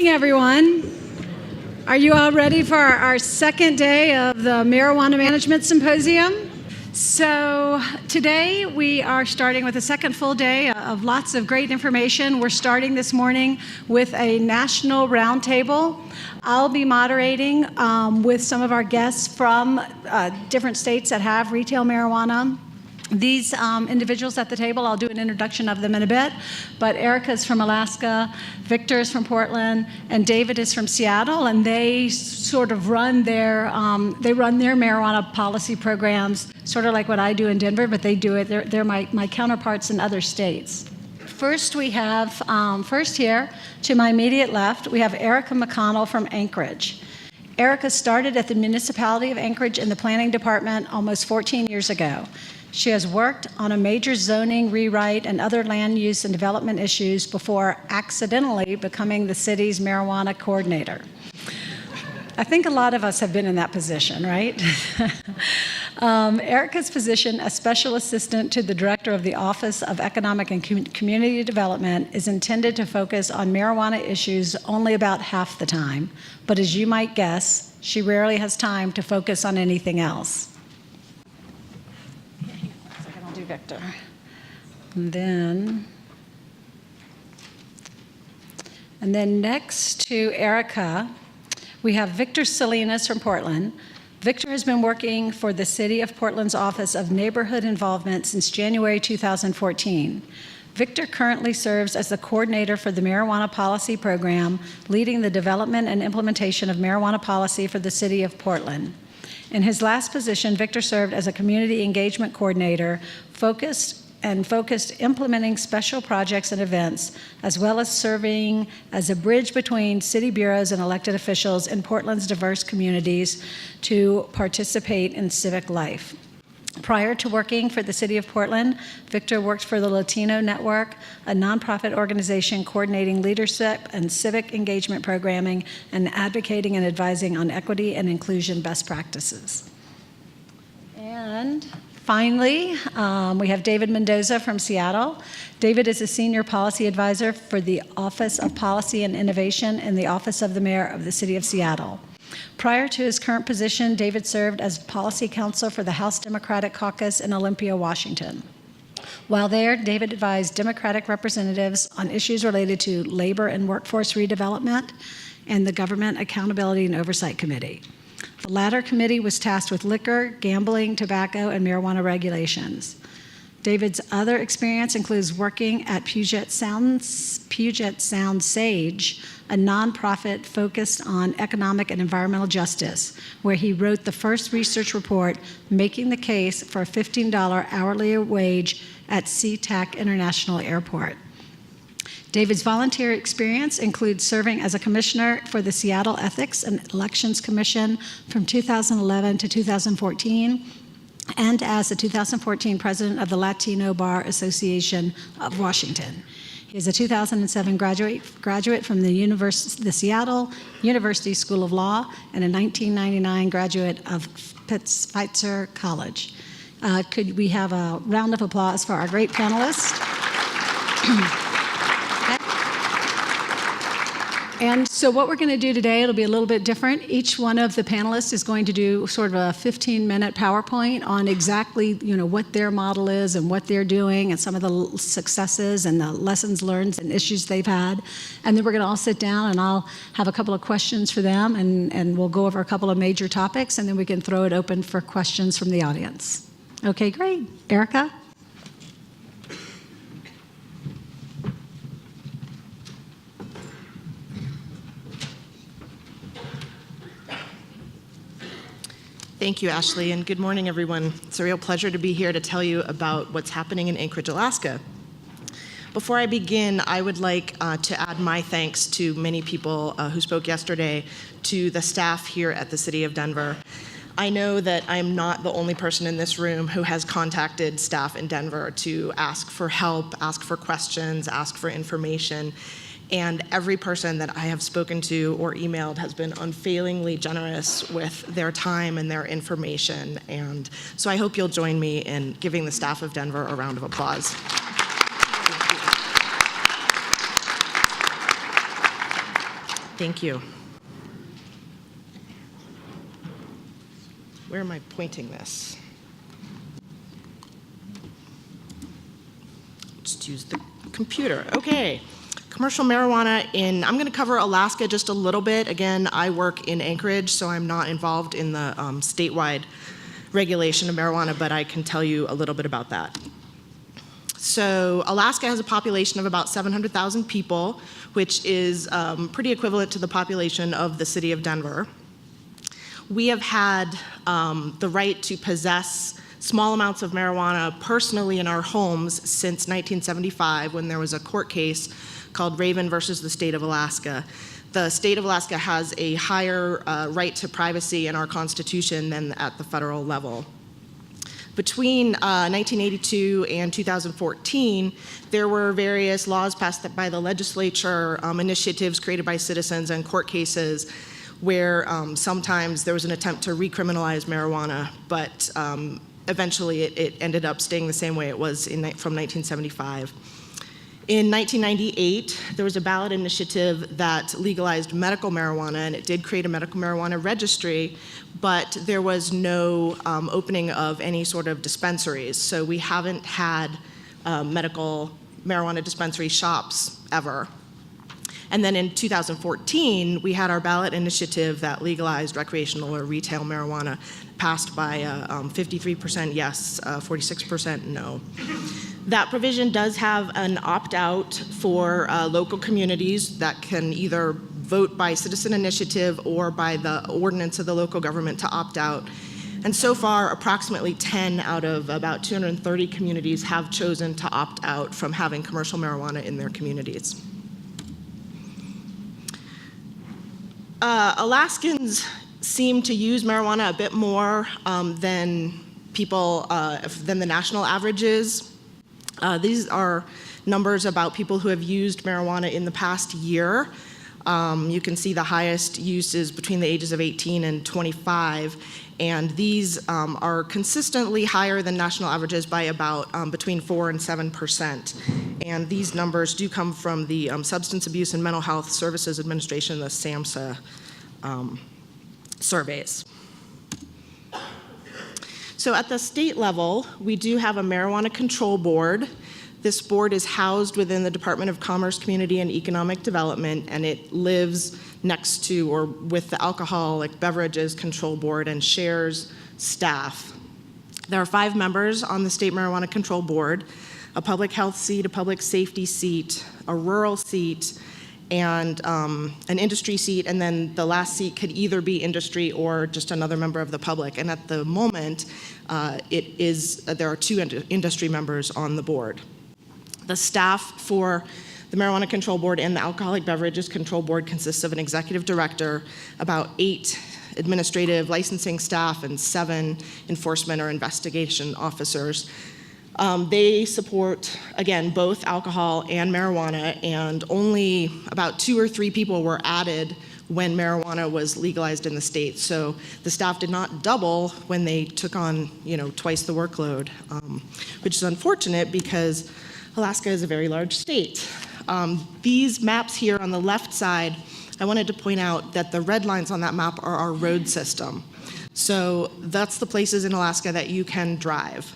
morning, everyone. Are you all ready for our second day of the Marijuana Management Symposium? So today we are starting with a second full day of lots of great information. We're starting this morning with a national roundtable. I'll be moderating with some of our guests from different states that have retail marijuana. These individuals at the table, I'll do an introduction of them in a bit, but Erica is from Alaska, Victor is from Portland, and David is from Seattle, and they sort of run their marijuana policy programs, sort of like what I do in Denver, but they do it, they're my counterparts in other states. First we have, first here, to my immediate left, we have Erica McConnell from Anchorage. Erica started at the municipality of Anchorage in the planning department almost 14 years ago. She has worked on a major zoning rewrite and other land use and development issues before accidentally becoming the city's marijuana coordinator. I think a lot of us have been in that position, right? Erica's position as special assistant to the director of the Office of Economic and Community Development is intended to focus on marijuana issues only about half the time, but as you might guess, she rarely has time to focus on anything else. Victor. And then next to Erica, we have Victor Salinas from Portland. Victor has been working for the City of Portland's Office of Neighborhood Involvement since January 2014. Victor currently serves as the coordinator for the Marijuana Policy Program, leading the development and implementation of marijuana policy for the City of Portland. In his last position, Victor served as a community engagement coordinator, focused implementing special projects and events, as well as serving as a bridge between city bureaus and elected officials in Portland's diverse communities to participate in civic life. Prior to working for the City of Portland, Victor worked for the Latino Network, a nonprofit organization coordinating leadership and civic engagement programming and advocating and advising on equity and inclusion best practices. And finally, we have David Mendoza from Seattle. David is a senior policy advisor for the Office of Policy and Innovation in the Office of the Mayor of the City of Seattle. Prior to his current position, David served as policy counsel for the House Democratic Caucus in Olympia, Washington. While there, David advised Democratic representatives on issues related to labor and workforce redevelopment and the Government Accountability and Oversight Committee. The latter committee was tasked with liquor, gambling, tobacco, and marijuana regulations. David's other experience includes working at Puget Sound Sage, a nonprofit focused on economic and environmental justice, where he wrote the first research report making the case for a $15 hourly wage at SeaTac International Airport. David's volunteer experience includes serving as a commissioner for the Seattle Ethics and Elections Commission from 2011 to 2014, and as the 2014 president of the Latino Bar Association of Washington. He is a 2007 graduate from the Seattle University School of Law and a 1999 graduate of Spitzer College. Could we have a round of applause for our great panelists? And so what we're going to do today, it'll be a little bit different. Each one of the panelists is going to do sort of a 15-minute PowerPoint on exactly, what their model is and what they're doing and some of the successes and the lessons learned and issues they've had. And then we're going to all sit down and I'll have a couple of questions for them and we'll go over a couple of major topics and then we can throw it open for questions from the audience. Okay, great. Erica? Thank you, Ashley, and good morning, everyone. It's a real pleasure to be here to tell you about what's happening in Anchorage, Alaska. Before I begin, I would like to add my thanks to many people who spoke yesterday, to the staff here at the City of Denver. I know that I'm not the only person in this room who has contacted staff in Denver to ask for help, ask for questions, ask for information. And every person that I have spoken to or emailed has been unfailingly generous with their time and their information. And so I hope you'll join me in giving the staff of Denver a round of applause. Thank you. Thank you. Where am I pointing this? Just use the computer. Okay. Commercial marijuana I'm going to cover Alaska just a little bit. Again, I work in Anchorage, so I'm not involved in the statewide regulation of marijuana, but I can tell you a little bit about that. So Alaska has a population of about 700,000 people, which is pretty equivalent to the population of the city of Denver. We have had the right to possess small amounts of marijuana personally in our homes since 1975, when there was a court case called Raven versus the state of Alaska. The state of Alaska has a higher right to privacy in our Constitution than at the federal level. Between 1982 and 2014, there were various laws passed by the legislature, initiatives created by citizens, and court cases where sometimes there was an attempt to recriminalize marijuana, but eventually it ended up staying the same way it was from 1975. In 1998, there was a ballot initiative that legalized medical marijuana, and it did create a medical marijuana registry, but there was no opening of any sort of dispensaries. So we haven't had medical marijuana dispensary shops ever. And then in 2014, we had our ballot initiative that legalized recreational or retail marijuana, passed by 53% yes, 46% no. That provision does have an opt-out for local communities that can either vote by citizen initiative or by the ordinance of the local government to opt out. And so far, approximately 10 out of about 230 communities have chosen to opt out from having commercial marijuana in their communities. Alaskans seem to use marijuana a bit more than the national averages. These are numbers about people who have used marijuana in the past year. You can see the highest use is between the ages of 18 and 25, and these are consistently higher than national averages by about between 4% and 7%. And these numbers do come from the Substance Abuse and Mental Health Services Administration, the SAMHSA surveys. So at the state level, we do have a marijuana control board. This board is housed within the Department of Commerce, Community, and Economic Development, and it lives next to or with the Alcoholic Beverages Control Board and shares staff. There are 5 members on the State Marijuana Control Board: a public health seat, a public safety seat, a rural seat, and an industry seat, and then the last seat could either be industry or just another member of the public. And at the moment, there are 2 industry members on the board. The staff for the Marijuana Control Board and the Alcoholic Beverages Control Board consists of an executive director, about 8 administrative licensing staff, and 7 enforcement or investigation officers. They support, again, both alcohol and marijuana, and only about 2 or 3 people were added when marijuana was legalized in the state. So the staff did not double when they took on, twice the workload, which is unfortunate because Alaska is a very large state. These maps here on the left side, I wanted to point out that the red lines on that map are our road system. So that's the places in Alaska that you can drive.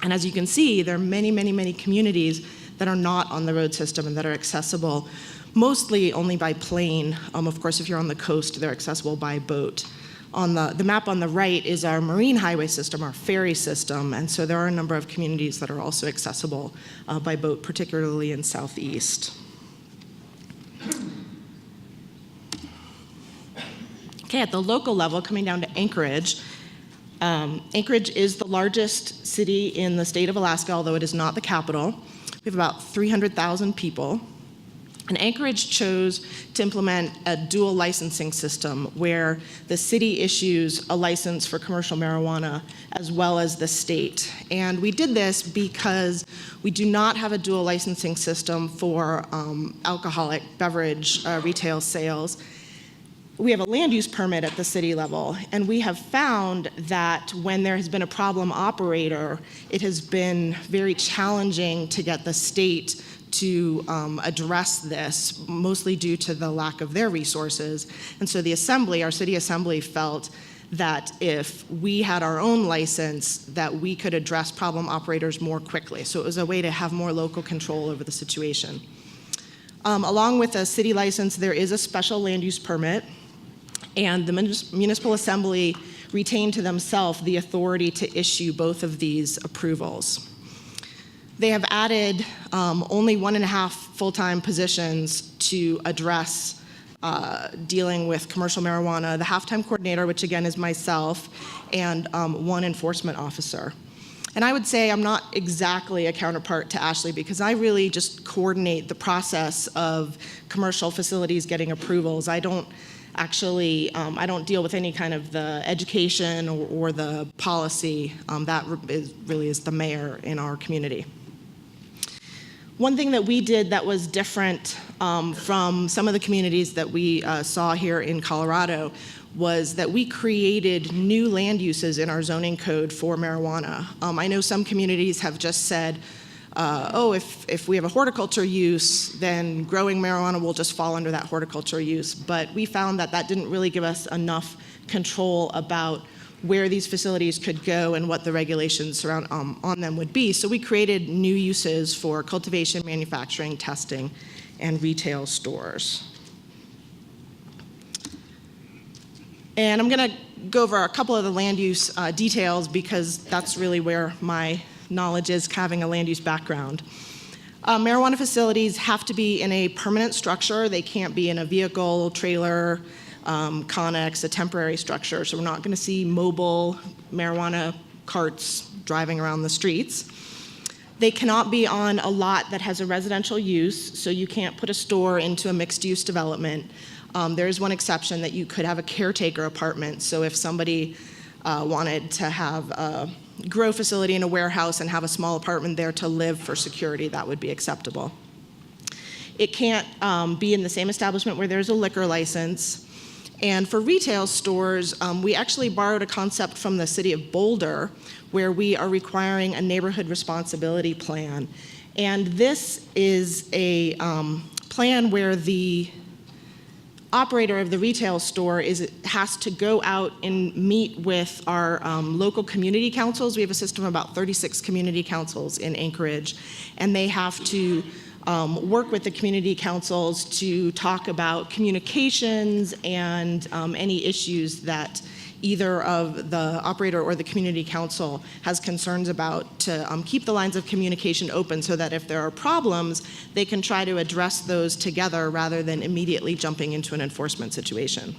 And as you can see, there are many, many, many communities that are not on the road system and that are accessible mostly only by plane. Of course, if you're on the coast, they're accessible by boat. On the map on the right is our marine highway system, our ferry system, and so there are a number of communities that are also accessible by boat, particularly in Southeast. Okay, at the local level, coming down to Anchorage, Anchorage is the largest city in the state of Alaska, although it is not the capital. We have about 300,000 people. And Anchorage chose to implement a dual licensing system where the city issues a license for commercial marijuana as well as the state. And we did this because we do not have a dual licensing system for alcoholic beverage retail sales. We have a land use permit at the city level, and we have found that when there has been a problem operator, it has been very challenging to get the state to address this, mostly due to the lack of their resources. And so the assembly, our city assembly, felt that if we had our own license, that we could address problem operators more quickly. So it was a way to have more local control over the situation. Along with a city license, there is a special land use permit, and the municipal assembly retained to themselves the authority to issue both of these approvals. They have added only 1.5 full-time positions to address dealing with commercial marijuana, the half-time coordinator, which again is myself, and 1 enforcement officer. And I would say I'm not exactly a counterpart to Ashley because I really just coordinate the process of commercial facilities getting approvals. I don't actually, I don't deal with any kind of the education or the policy. That really is the mayor in our community. One thing that we did that was different from some of the communities that we saw here in Colorado was that we created new land uses in our zoning code for marijuana. I know some communities have just said, if we have a horticulture use, then growing marijuana will just fall under that horticulture use. But we found that that didn't really give us enough control about where these facilities could go and what the regulations around on them would be. So we created new uses for cultivation, manufacturing, testing, and retail stores. And I'm going to go over a couple of the land use details because that's really where my knowledge is, having a land use background. Marijuana facilities have to be in a permanent structure. They can't be in a vehicle, trailer, connex, a temporary structure. So we're not going to see mobile marijuana carts driving around the streets. They cannot be on a lot that has a residential use, so you can't put a store into a mixed-use development. There is one exception that you could have a caretaker apartment. So if somebody wanted to have a grow facility in a warehouse and have a small apartment there to live for security, that would be acceptable. It can't be in the same establishment where there's a liquor license. And for retail stores, we actually borrowed a concept from the city of Boulder, where we are requiring a neighborhood responsibility plan. And this is a plan where the operator of the retail store has to go out and meet with our local community councils. We have a system of about 36 community councils in Anchorage, and they have to work with the community councils to talk about communications and any issues that either of the operator or the community council has concerns about, to keep the lines of communication open so that if there are problems, they can try to address those together rather than immediately jumping into an enforcement situation.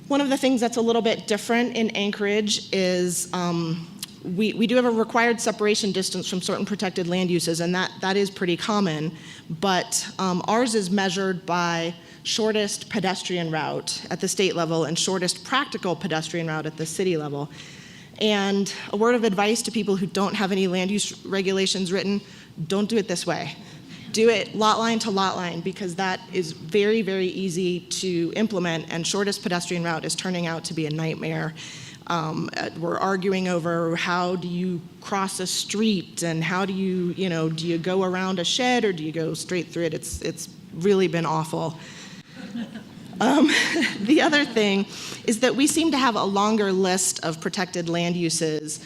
One of the things that's a little bit different in Anchorage is we do have a required separation distance from certain protected land uses, and that is pretty common, but ours is measured by shortest pedestrian route at the state level and shortest practical pedestrian route at the city level. And a word of advice to people who don't have any land use regulations written: don't do it this way. Do it lot line to lot line, because that is very, very easy to implement, and shortest pedestrian route is turning out to be a nightmare. We're arguing over how do you cross a street, and how do you do you go around a shed or do you go straight through it? It's really been awful. The other thing is that we seem to have a longer list of protected land uses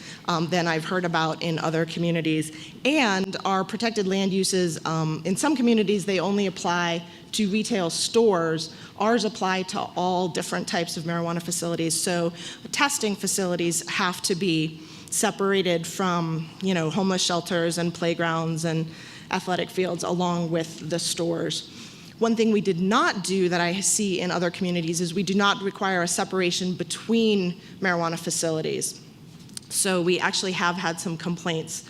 than I've heard about in other communities. And our protected land uses, in some communities, they only apply to retail stores. Ours apply to all different types of marijuana facilities. So testing facilities have to be separated from, homeless shelters and playgrounds and athletic fields along with the stores. One thing we did not do that I see in other communities is we do not require a separation between marijuana facilities. So we actually have had some complaints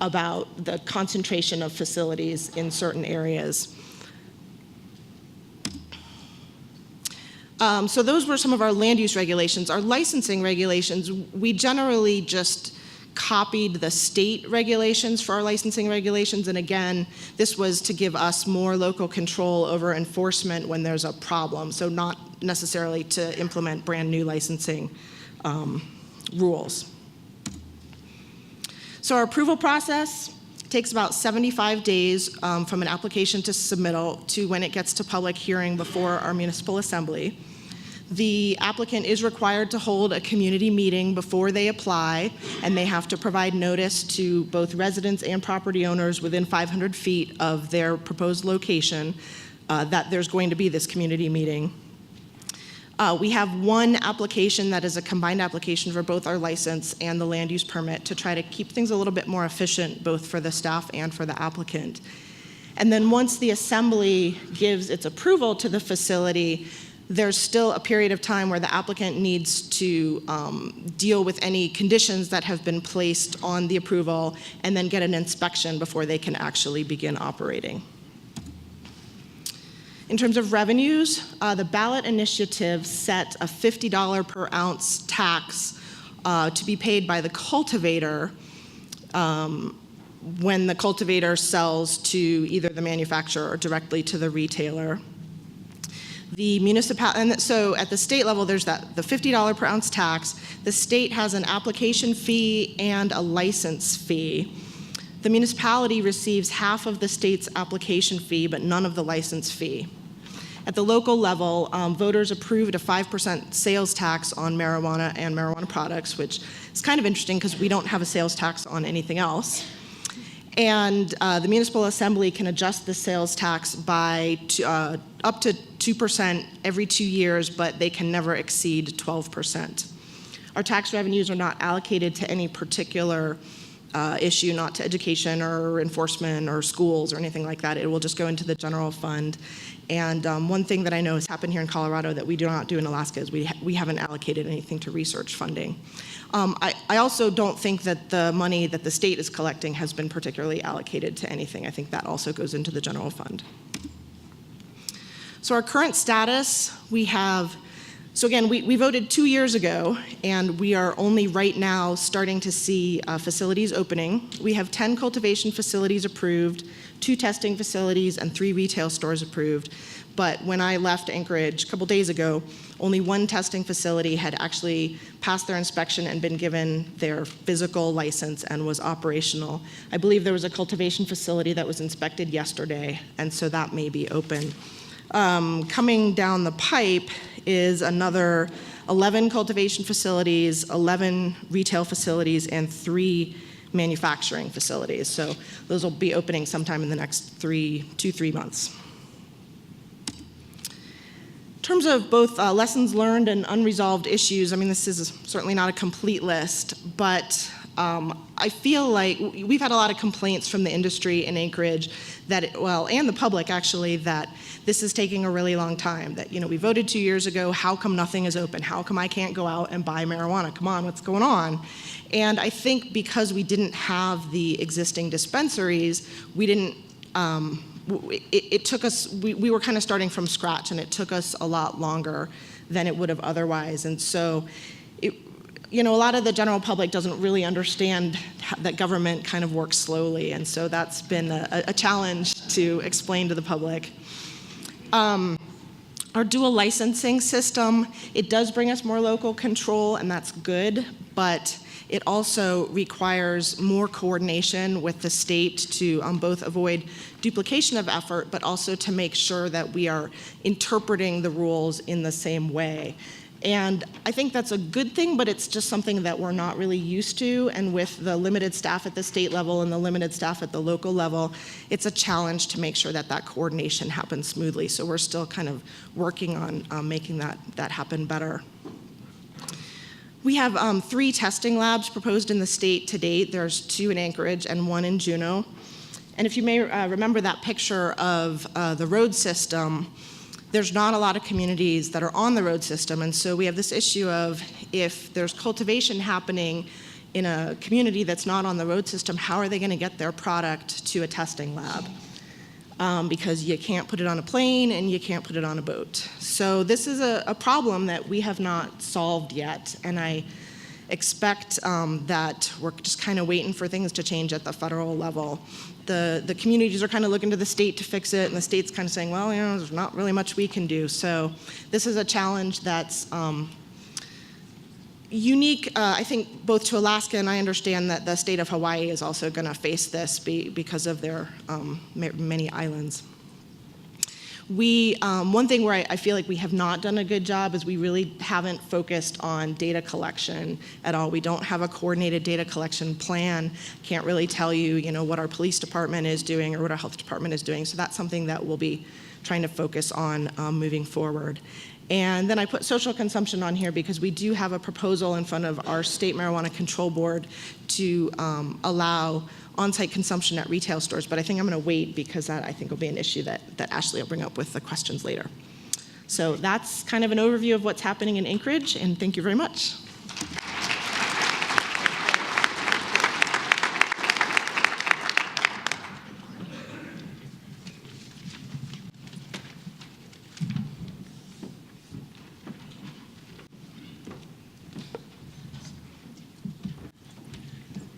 about the concentration of facilities in certain areas. So those were some of our land use regulations. Our licensing regulations, we generally just copied the state regulations for our licensing regulations, and again, this was to give us more local control over enforcement when there's a problem, so not necessarily to implement brand new licensing rules. So our approval process It takes about 75 days from an application to submittal to when it gets to public hearing before our municipal assembly. The applicant is required to hold a community meeting before they apply, and they have to provide notice to both residents and property owners within 500 feet of their proposed location that there's going to be this community meeting. We have one application that is a combined application for both our license and the land use permit to try to keep things a little bit more efficient, both for the staff and for the applicant. And then once the assembly gives its approval to the facility, there's still a period of time where the applicant needs to deal with any conditions that have been placed on the approval and then get an inspection before they can actually begin operating. In terms of revenues, the ballot initiative set a $50 per ounce tax to be paid by the cultivator when the cultivator sells to either the manufacturer or directly to the retailer. The municipality, and so at the state level, there's the $50 per ounce tax. The state has an application fee and a license fee. The municipality receives half of the state's application fee, but none of the license fee. At the local level, voters approved a 5% sales tax on marijuana and marijuana products, which is kind of interesting because we don't have a sales tax on anything else. And the municipal assembly can adjust the sales tax by up to 2% every 2 years, but they can never exceed 12%. Our tax revenues are not allocated to any particular issue, not to education or enforcement or schools or anything like that. It will just go into the general fund. And one thing that I know has happened here in Colorado that we do not do in Alaska is we haven't allocated anything to research funding. I also don't think that the money that the state is collecting has been particularly allocated to anything. I think that also goes into the general fund. So our current status, so again, we voted 2 years ago, and we are only right now starting to see facilities opening. We have 10 cultivation facilities approved, 2 testing facilities, and 3 retail stores approved. But when I left Anchorage a couple days ago, only 1 testing facility had actually passed their inspection and been given their physical license and was operational. I believe there was a cultivation facility that was inspected yesterday, and so that may be open. Coming down the pipe is another 11 cultivation facilities, 11 retail facilities, and 3 manufacturing facilities. So those will be opening sometime in the next 2-3 months. In terms of both lessons learned and unresolved issues, I mean, this is certainly not a complete list, but I feel like we've had a lot of complaints from the industry in Anchorage and the public actually, that this is taking a really long time. That, we voted 2 years ago, how come nothing is open? How come I can't go out and buy marijuana? Come on, what's going on? And I think because we didn't have the existing dispensaries, we didn't, it took us, we were kind of starting from scratch, and it took us a lot longer than it would have otherwise. And so, a lot of the general public doesn't really understand that government kind of works slowly, and so that's been a challenge to explain to the public. Our dual licensing system, it does bring us more local control, and that's good, but it also requires more coordination with the state to both avoid duplication of effort, but also to make sure that we are interpreting the rules in the same way. And I think that's a good thing, but it's just something that we're not really used to. And with the limited staff at the state level and the limited staff at the local level, it's a challenge to make sure that coordination happens smoothly. So we're still kind of working on making that happen better. We have 3 testing labs proposed in the state to date. There's 2 in Anchorage and 1 in Juneau. And if you may remember that picture of the road system, there's not a lot of communities that are on the road system, and so we have this issue of if there's cultivation happening in a community that's not on the road system, how are they going to get their product to a testing lab? Because you can't put it on a plane and you can't put it on a boat. So this is a problem that we have not solved yet, and I expect that we're just kind of waiting for things to change at the federal level. The communities are kind of looking to the state to fix it, and the state's kind of saying, well, there's not really much we can do. So this is a challenge that's unique, I think, both to Alaska, and I understand that the state of Hawaii is also going to face this because of their many islands. One thing where I feel like we have not done a good job is we really haven't focused on data collection at all. We don't have a coordinated data collection plan. Can't really tell you, what our police department is doing or what our health department is doing. So that's something that we'll be trying to focus on moving forward. And then I put social consumption on here because we do have a proposal in front of our State Marijuana Control Board to allow on-site consumption at retail stores, but I think I'm going to wait because that I think will be an issue that Ashley will bring up with the questions later. So that's kind of an overview of what's happening in Anchorage, and thank you very much.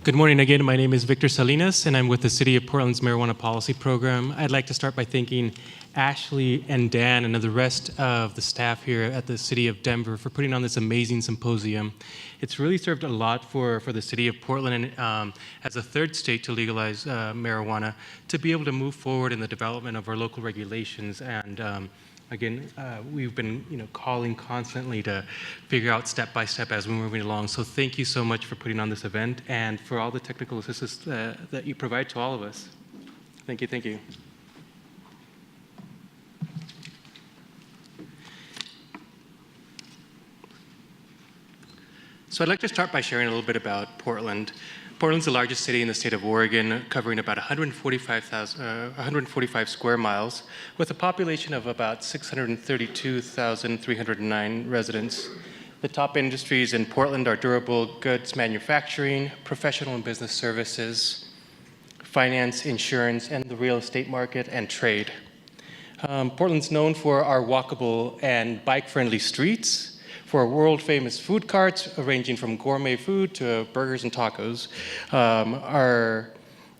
Good morning again. My name is Victor Salinas, and I'm with the City of Portland's Marijuana Policy Program. I'd like to start by thanking Ashley and Dan and the rest of the staff here at the City of Denver for putting on this amazing symposium. It's really served a lot for the City of Portland and as a third state to legalize marijuana, to be able to move forward in the development of our local regulations. And again, we've been calling constantly to figure out step by step as we're moving along. So thank you so much for putting on this event and for all the technical assistance that you provide to all of us. Thank you, thank you. So I'd like to start by sharing a little bit about Portland. Portland's the largest city in the state of Oregon, covering about 145 square miles, with a population of about 632,309 residents. The top industries in Portland are durable goods manufacturing, professional and business services, finance, insurance, and the real estate market and trade. Portland's known for our walkable and bike-friendly streets, for world-famous food carts ranging from gourmet food to burgers and tacos.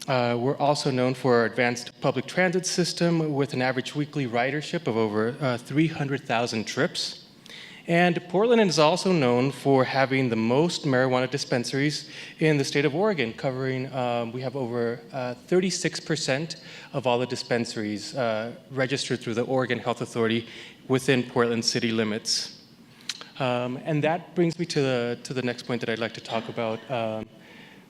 We're also known for our advanced public transit system with an average weekly ridership of over 300,000 trips. And Portland is also known for having the most marijuana dispensaries in the state of Oregon, covering, we have over 36% of all the dispensaries registered through the Oregon Health Authority within Portland city limits. And that brings me to the next point that I'd like to talk about,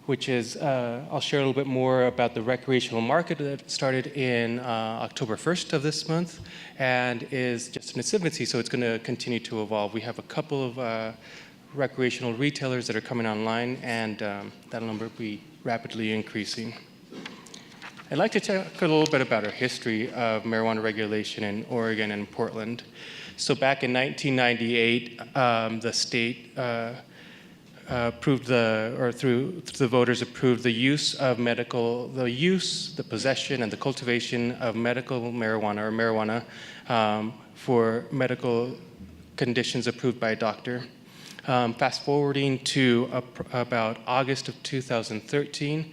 which is I'll share a little bit more about the recreational market that started in October 1st of this month and is just in its infancy, so it's going to continue to evolve. We have a couple of recreational retailers that are coming online, and that number will be rapidly increasing. I'd like to talk a little bit about our history of marijuana regulation in Oregon and Portland. So back in 1998, the state approved through the voters approved the possession, and the cultivation of medical marijuana for medical conditions approved by a doctor. Fast forwarding to about August of 2013,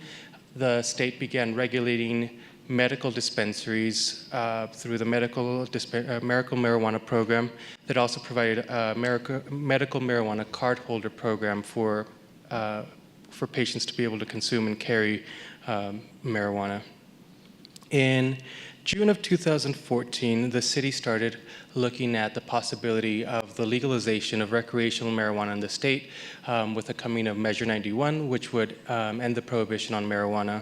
the state began regulating medical dispensaries through the medical marijuana program that also provided a medical marijuana card holder program for patients to be able to consume and carry marijuana. In June of 2014, the city started looking at the possibility of the legalization of recreational marijuana in the state with the coming of Measure 91, which would end the prohibition on marijuana.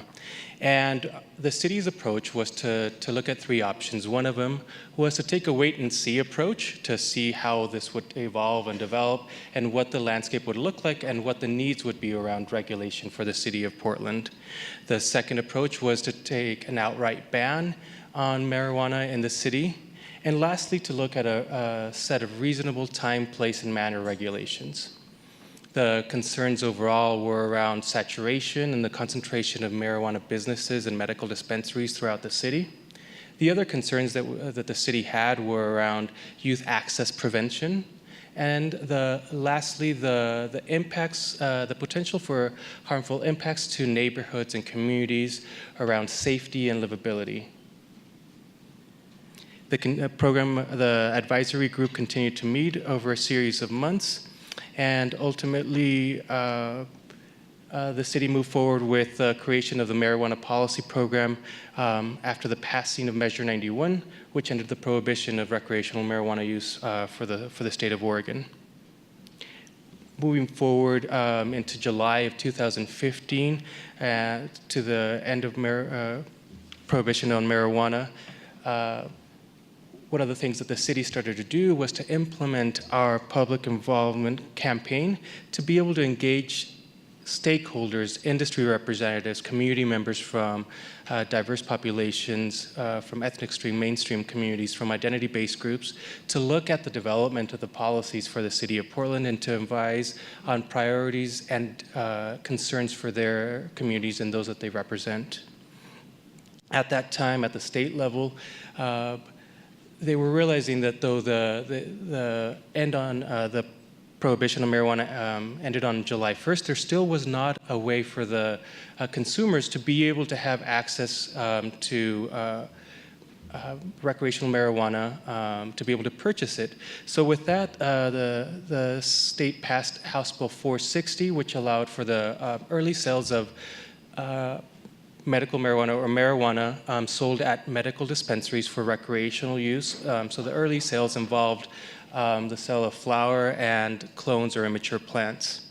And the city's approach was to look at three options. One of them was to take a wait-and-see approach to see how this would evolve and develop and what the landscape would look like and what the needs would be around regulation for the city of Portland. The second approach was to take an outright ban on marijuana in the city. And lastly, to look at a set of reasonable time, place, and manner regulations. The concerns overall were around saturation and the concentration of marijuana businesses and medical dispensaries throughout the city. The other concerns that the city had were around youth access prevention, and lastly, the impacts, the potential for harmful impacts to neighborhoods and communities around safety and livability. The advisory group continued to meet over a series of months, and ultimately the city moved forward with the creation of the marijuana policy program after the passing of Measure 91, which ended the prohibition of recreational marijuana use for the state of Oregon. Moving forward into July of 2015, to the end of prohibition on marijuana, one of the things that the city started to do was to implement our public involvement campaign to be able to engage stakeholders, industry representatives, community members from diverse populations, from ethnic stream, mainstream communities, from identity-based groups, to look at the development of the policies for the city of Portland and to advise on priorities and concerns for their communities and those that they represent. At that time, at the state level, they were realizing that though the end on the prohibition of marijuana ended on July 1st, there still was not a way for the consumers to be able to have access to recreational marijuana, to be able to purchase it. So with that, the state passed House Bill 460, which allowed for the early sales of medical marijuana or marijuana sold at medical dispensaries for recreational use. So the early sales involved the sale of flower and clones or immature plants.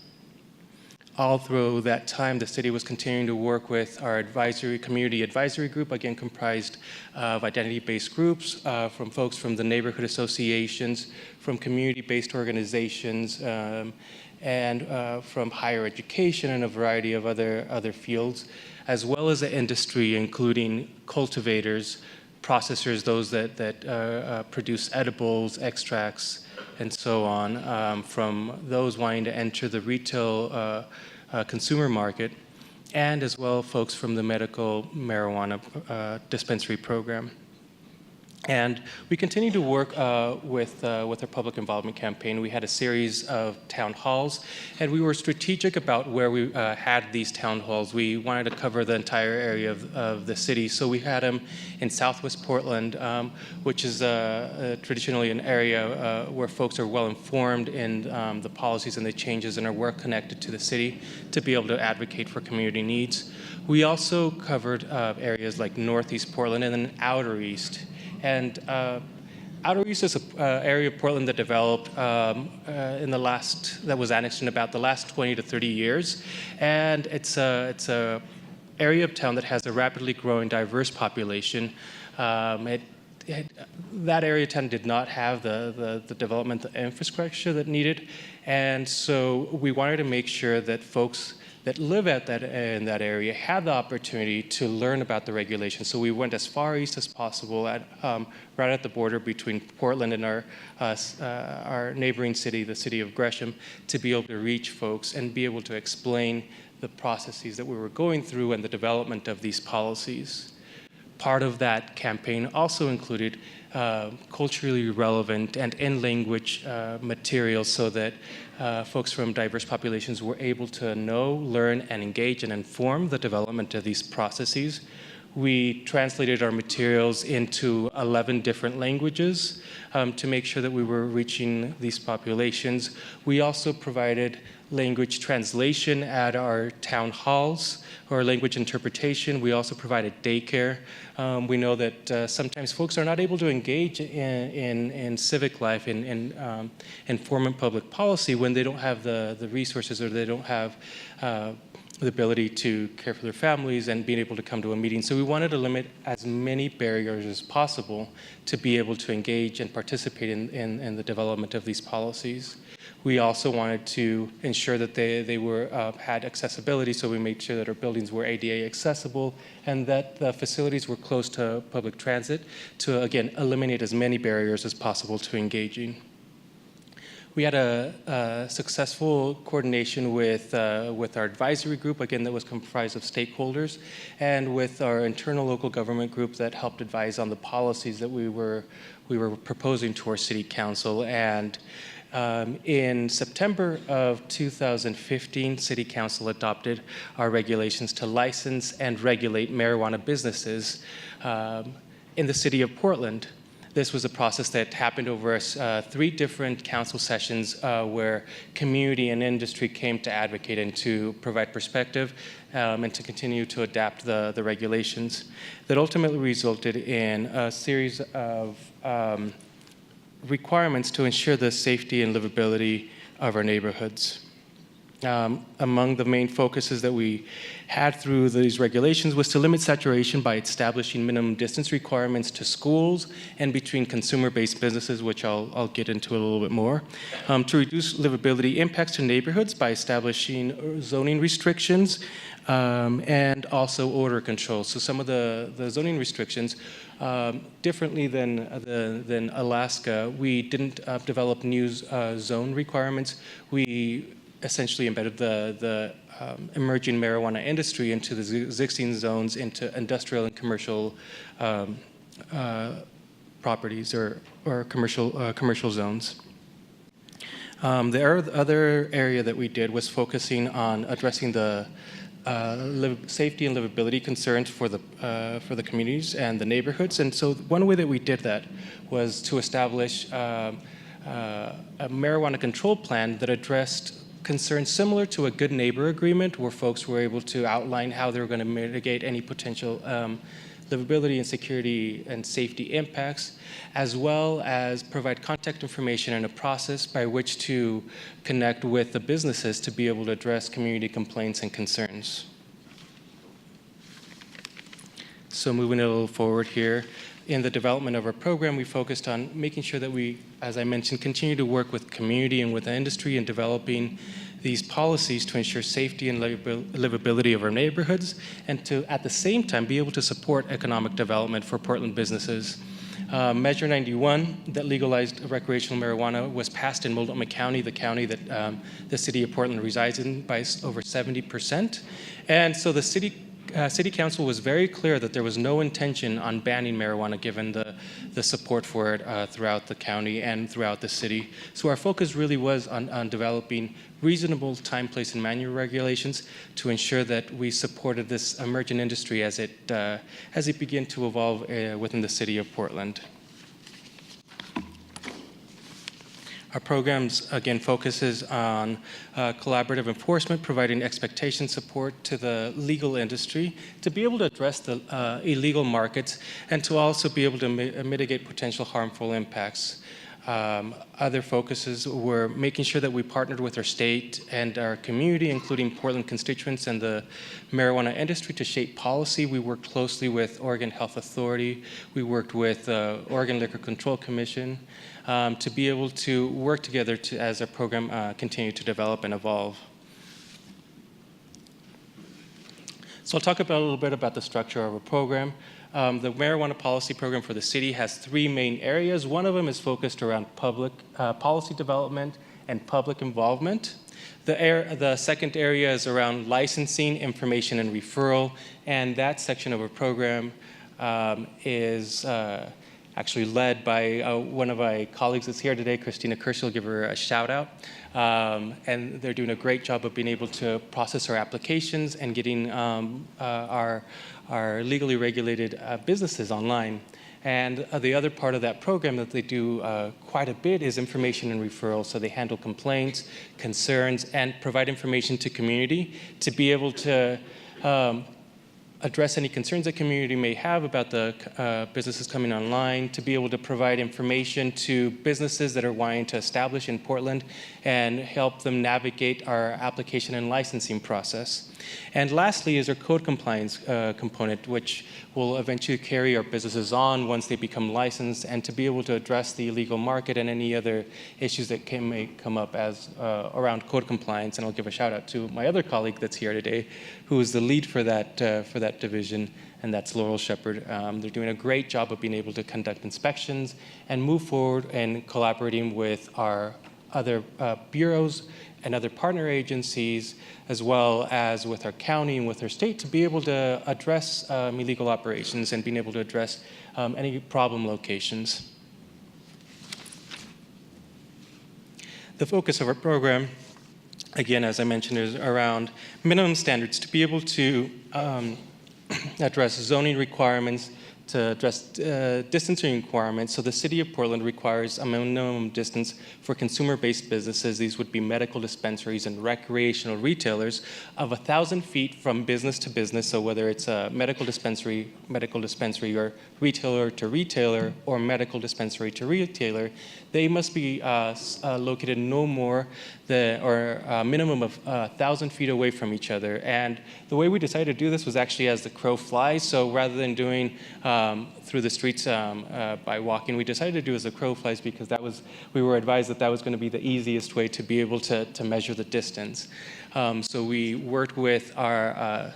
All through that time, the city was continuing to work with our community advisory group, again comprised of identity-based groups, from folks from the neighborhood associations, from community-based organizations, and from higher education and a variety of other fields, as well as the industry, including cultivators, processors, those that produce edibles, extracts, and so on, from those wanting to enter the retail consumer market, and as well folks from the medical marijuana dispensary program. And we continue to work with our public involvement campaign. We had a series of town halls, and we were strategic about where we had these town halls. We wanted to cover the entire area of the city, so we had them in Southwest Portland, which is traditionally an area where folks are well informed in the policies and the changes and are well connected to the city to be able to advocate for community needs. We also covered areas like Northeast Portland and then Outer East. And Outer East is an area of Portland that developed that was annexed in about the last 20 to 30 years. And it's a area of town that has a rapidly growing diverse population. That area of town did not have the development, the infrastructure that needed. And so we wanted to make sure that folks that live in that area had the opportunity to learn about the regulations. So we went as far east as possible, right at the border between Portland and our neighboring city, the city of Gresham, to be able to reach folks and be able to explain the processes that we were going through and the development of these policies. Part of that campaign also included culturally relevant and in-language materials so that folks from diverse populations were able to know, learn, and engage and inform the development of these processes. We translated our materials into 11 different languages to make sure that we were reaching these populations. We also provided language translation at our town halls or language interpretation. We also provided daycare. We know that sometimes folks are not able to engage in civic life, in informing public policy when they don't have the resources or they don't have the ability to care for their families and being able to come to a meeting. So we wanted to limit as many barriers as possible to be able to engage and participate in the development of these policies. We also wanted to ensure that they had accessibility, so we made sure that our buildings were ADA accessible and that the facilities were close to public transit to, again, eliminate as many barriers as possible to engaging. We had a successful coordination with our advisory group, again, that was comprised of stakeholders, and with our internal local government group that helped advise on the policies that we were proposing to our city council. And in September of 2015, City Council adopted our regulations to license and regulate marijuana businesses in the city of Portland. This was a process that happened over 3 different council sessions where community and industry came to advocate and to provide perspective and to continue to adapt the regulations that ultimately resulted in a series of requirements to ensure the safety and livability of our neighborhoods. Among the main focuses that we had through these regulations was to limit saturation by establishing minimum distance requirements to schools and between consumer-based businesses, which I'll get into a little bit more, to reduce livability impacts to neighborhoods by establishing zoning restrictions and also odor control. So some of the zoning restrictions, differently than Alaska, we didn't develop new zone requirements. We essentially embedded the emerging marijuana industry into the existing zones, into industrial and commercial properties or commercial zones. The other area that we did was focusing on addressing the safety and livability concerns for the communities and the neighborhoods. And so one way that we did that was to establish a marijuana control plan that addressed concerns similar to a good neighbor agreement, where folks were able to outline how they were going to mitigate any potential livability and security and safety impacts, as well as provide contact information and a process by which to connect with the businesses to be able to address community complaints and concerns. So moving a little forward here, in the development of our program, we focused on making sure that we, as I mentioned, continue to work with community and with the industry in developing these policies to ensure safety and livability of our neighborhoods, and to, at the same time, be able to support economic development for Portland businesses. Measure 91 that legalized recreational marijuana was passed in Multnomah County, the county that the city of Portland resides in, by over 70%. And so the City Council was very clear that there was no intention on banning marijuana, given the support for it throughout the county and throughout the city. So our focus really was on developing reasonable time, place, and manner regulations to ensure that we supported this emerging industry as it began to evolve within the city of Portland. Our programs, again, focuses on collaborative enforcement, providing expectation support to the legal industry to be able to address the illegal markets and to also be able to mitigate potential harmful impacts. Other focuses were making sure that we partnered with our state and our community, including Portland constituents and the marijuana industry, to shape policy. We worked closely with Oregon Health Authority. We worked with Oregon Liquor Control Commission to be able to work together as our program continued to develop and evolve. So I'll talk a little bit about the structure of our program. The marijuana policy program for the city has 3 main areas. One of them is focused around public policy development and public involvement. The second area is around licensing, information, and referral. And that section of our program is actually led by one of my colleagues that's here today, Christina Kershaw. Give her a shout out. And they're doing a great job of being able to process our applications and getting our legally regulated businesses online. And the other part of that program that they do quite a bit is information and referral. So they handle complaints, concerns, and provide information to community to be able to address any concerns that community may have about the businesses coming online, to be able to provide information to businesses that are wanting to establish in Portland and help them navigate our application and licensing process. And lastly is our code compliance component, which will eventually carry our businesses on once they become licensed, and to be able to address the illegal market and any other issues that may come up as around code compliance. And I'll give a shout out to my other colleague that's here today, who is the lead for that division, and that's Laurel Shepard. They're doing a great job of being able to conduct inspections and move forward and collaborating with our other bureaus and other partner agencies, as well as with our county and with our state, to be able to address illegal operations and being able to address any problem locations. The focus of our program, again, as I mentioned, is around minimum standards to be able to address zoning requirements to address distancing requirements. So the City of Portland requires a minimum distance for consumer-based businesses. These would be medical dispensaries and recreational retailers of 1,000 feet from business to business. So whether it's a medical dispensary, or retailer to retailer, or medical dispensary to retailer, they must be located no more than, or a minimum of 1,000 feet away from each other. And the way we decided to do this was actually as the crow flies. So rather than doing through the streets by walking, we decided to do as the crow flies because we were advised that was going to be the easiest way to be able to measure the distance. So we worked with our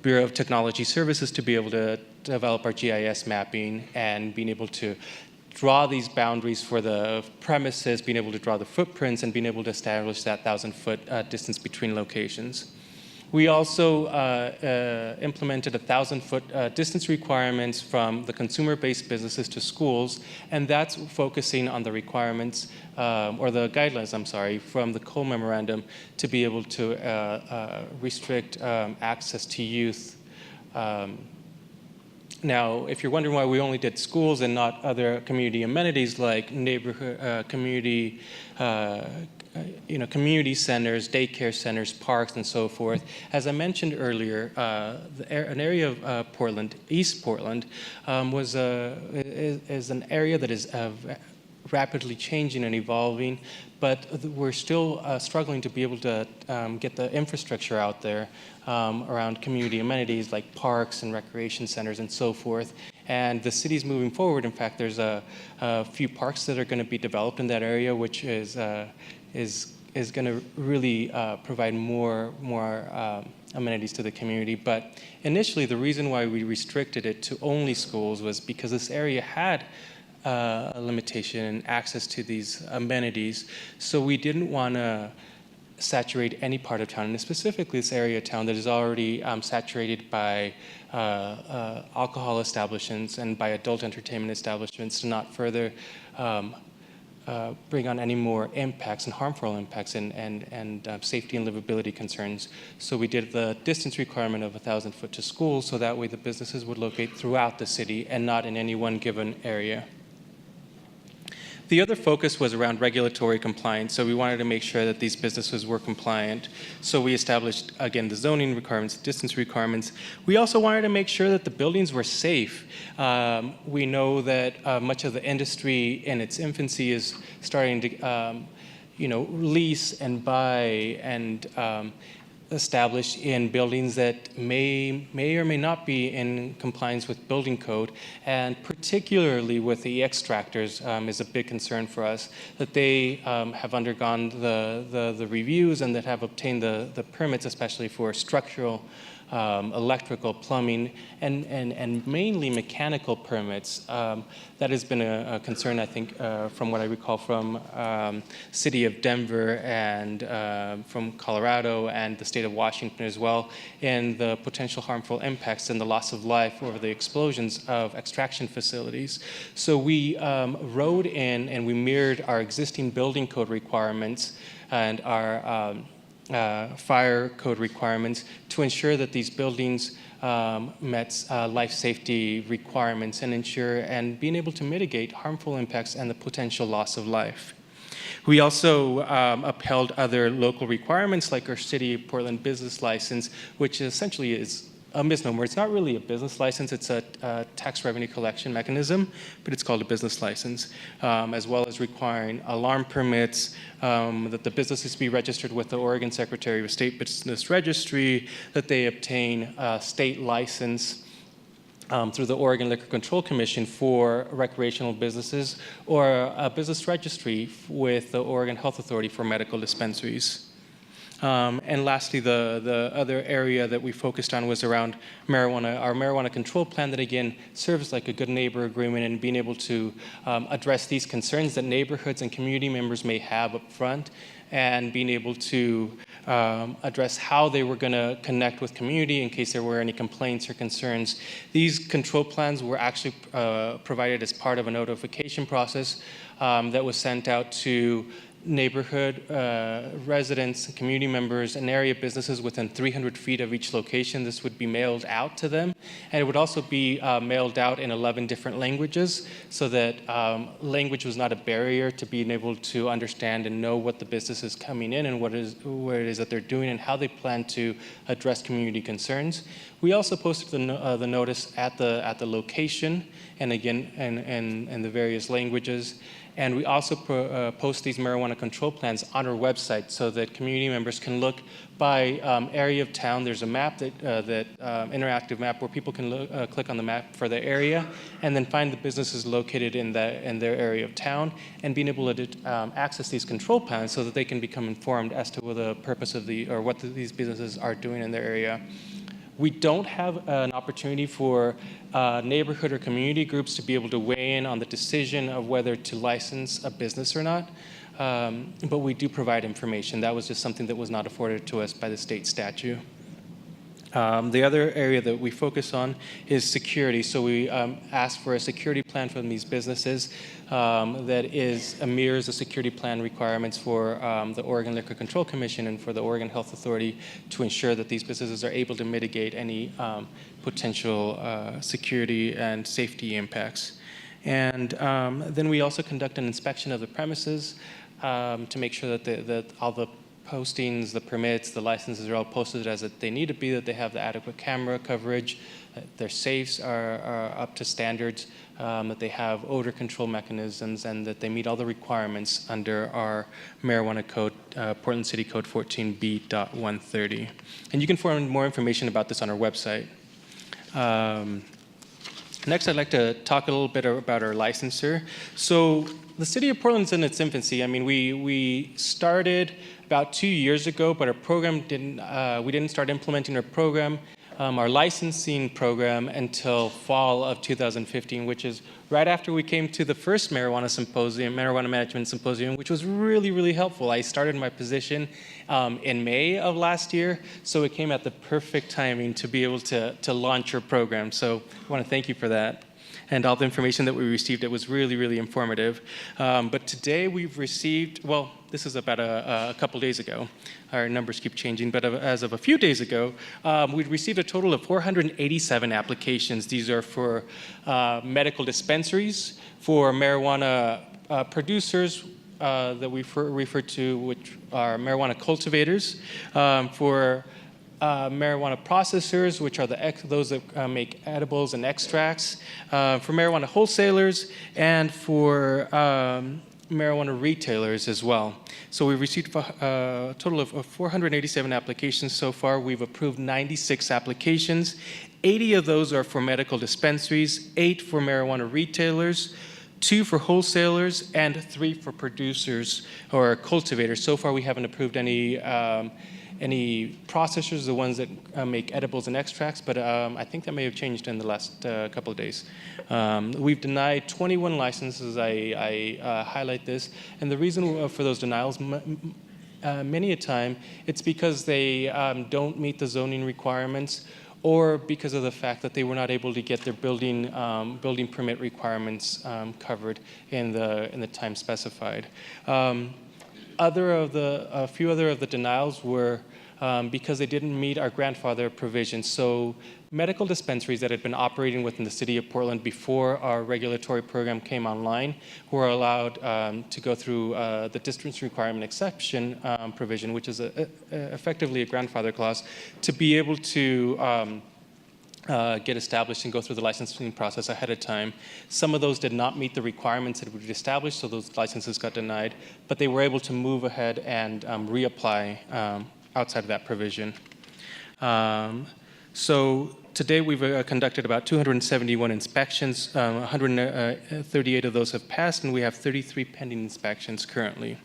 Bureau of Technology Services to be able to develop our GIS mapping and being able to draw these boundaries for the premises, being able to draw the footprints, and being able to establish that 1,000-foot distance between locations. We also implemented 1,000-foot distance requirements from the consumer-based businesses to schools, and that's focusing on the requirements, or the guidelines, I'm sorry, from the Cole Memorandum to be able to restrict access to youth. Now, if you're wondering why we only did schools and not other community amenities like neighborhood, community centers, daycare centers, parks, and so forth, as I mentioned earlier, an area of Portland, East Portland, is an area that is rapidly changing and evolving, but we're still struggling to be able to get the infrastructure out there around community amenities like parks and recreation centers and so forth. And the city's moving forward. In fact, there's a few parks that are going to be developed in that area, which is going to really provide more amenities to the community. But initially, the reason why we restricted it to only schools was because this area had a limitation in access to these amenities. So we didn't want to saturate any part of town, and specifically this area of town that is already saturated by alcohol establishments and by adult entertainment establishments, to not further bring on any more impacts and harmful impacts and safety and livability concerns. So we did the distance requirement of 1,000 foot to schools, so that way the businesses would locate throughout the city and not in any one given area. The other focus was around regulatory compliance, so we wanted to make sure that these businesses were compliant. So we established, again, the zoning requirements, distance requirements. We also wanted to make sure that the buildings were safe. We know that much of the industry in its infancy is starting to lease and buy and established in buildings that may or may not be in compliance with building code, and particularly with the extractors is a big concern for us, that they have undergone the reviews and that have obtained the permits, especially for structural, electrical, plumbing, and mainly mechanical permits. That has been a concern, I think, from what I recall from City of Denver and from Colorado and the state of Washington as well, and the potential harmful impacts and the loss of life over the explosions of extraction facilities. So we wrote in and we mirrored our existing building code requirements and our fire code requirements to ensure that these buildings met life safety requirements and being able to mitigate harmful impacts and the potential loss of life. We also upheld other local requirements like our City of Portland business license, which essentially is a misnomer. It's not really a business license. It's a tax revenue collection mechanism, but it's called a business license, as well as requiring alarm permits, that the businesses be registered with the Oregon Secretary of State Business Registry, that they obtain a state license through the Oregon Liquor Control Commission for recreational businesses, or a business registry with the Oregon Health Authority for medical dispensaries. And lastly, the other area that we focused on was around marijuana, our marijuana control plan that, again, serves like a good neighbor agreement and being able to address these concerns that neighborhoods and community members may have up front, and being able to address how they were going to connect with community in case there were any complaints or concerns. These control plans were actually provided as part of a notification process that was sent out to neighborhood residents, community members, and area businesses within 300 feet of each location. This would be mailed out to them, and it would also be mailed out in 11 different languages, so that language was not a barrier to being able to understand and know what the business is coming in and what it is that they're doing and how they plan to address community concerns. We also posted the notice at the location, and again, in the various languages. And we also post these marijuana control plans on our website so that community members can look by area of town. There's a map interactive map where people can click on the map for their area and then find the businesses located in their area of town and being able to access these control plans so that they can become informed as to what the purpose of what these businesses are doing in their area. We don't have an opportunity for neighborhood or community groups to be able to weigh in on the decision of whether to license a business or not, but we do provide information. That was just something that was not afforded to us by the state statute. The other area that we focus on is security. So we ask for a security plan from these businesses that mirrors the security plan requirements for the Oregon Liquor Control Commission and for the Oregon Health Authority to ensure that these businesses are able to mitigate any potential security and safety impacts. And then we also conduct an inspection of the premises to make sure that all the postings, the permits, the licenses are all posted as they need to be, that they have the adequate camera coverage, that their safes are up to standards, that they have odor control mechanisms, and that they meet all the requirements under our marijuana code, Portland City Code 14B.130. And you can find more information about this on our website. Next, I'd like to talk a little bit about our licensure. So the city of Portland's in its infancy. I mean, we started about 2 years ago, but our program we didn't start implementing our program, our licensing program, until fall of 2015, which is right after we came to the first marijuana management symposium, which was really, really helpful. I started my position in May of last year, so it came at the perfect timing to be able to launch our program. So I want to thank you for that. And all the information that we received, it was really, really informative. But today we've received, well, this is about a couple days ago. Our numbers keep changing, but as of a few days ago, we received a total of 487 applications. These are for medical dispensaries, for marijuana producers that we refer to, which are marijuana cultivators, for marijuana processors, which are those that make edibles and extracts, for marijuana wholesalers, and for marijuana retailers as well. So we received a total of 487 applications so far. We've approved 96 applications. 80 of those are for medical dispensaries, 8 for marijuana retailers, 2 for wholesalers, and 3 for producers or cultivators. So far, we haven't approved any processors, the ones that make edibles and extracts, but I think that may have changed in the last couple of days. We've denied 21 licenses. I highlight this, and the reason for those denials, many a time, it's because they don't meet the zoning requirements, or because of the fact that they were not able to get their building permit requirements covered in the time specified. A few other of the denials were because they didn't meet our grandfather provisions. So medical dispensaries that had been operating within the city of Portland before our regulatory program came online were allowed to go through the distance requirement exception provision, which is effectively a grandfather clause, to be able to get established and go through the licensing process ahead of time. Some of those did not meet the requirements that we've established, so those licenses got denied, but they were able to move ahead and reapply outside of that provision. So today we've conducted about 271 inspections. 138 of those have passed, and we have 33 pending inspections currently.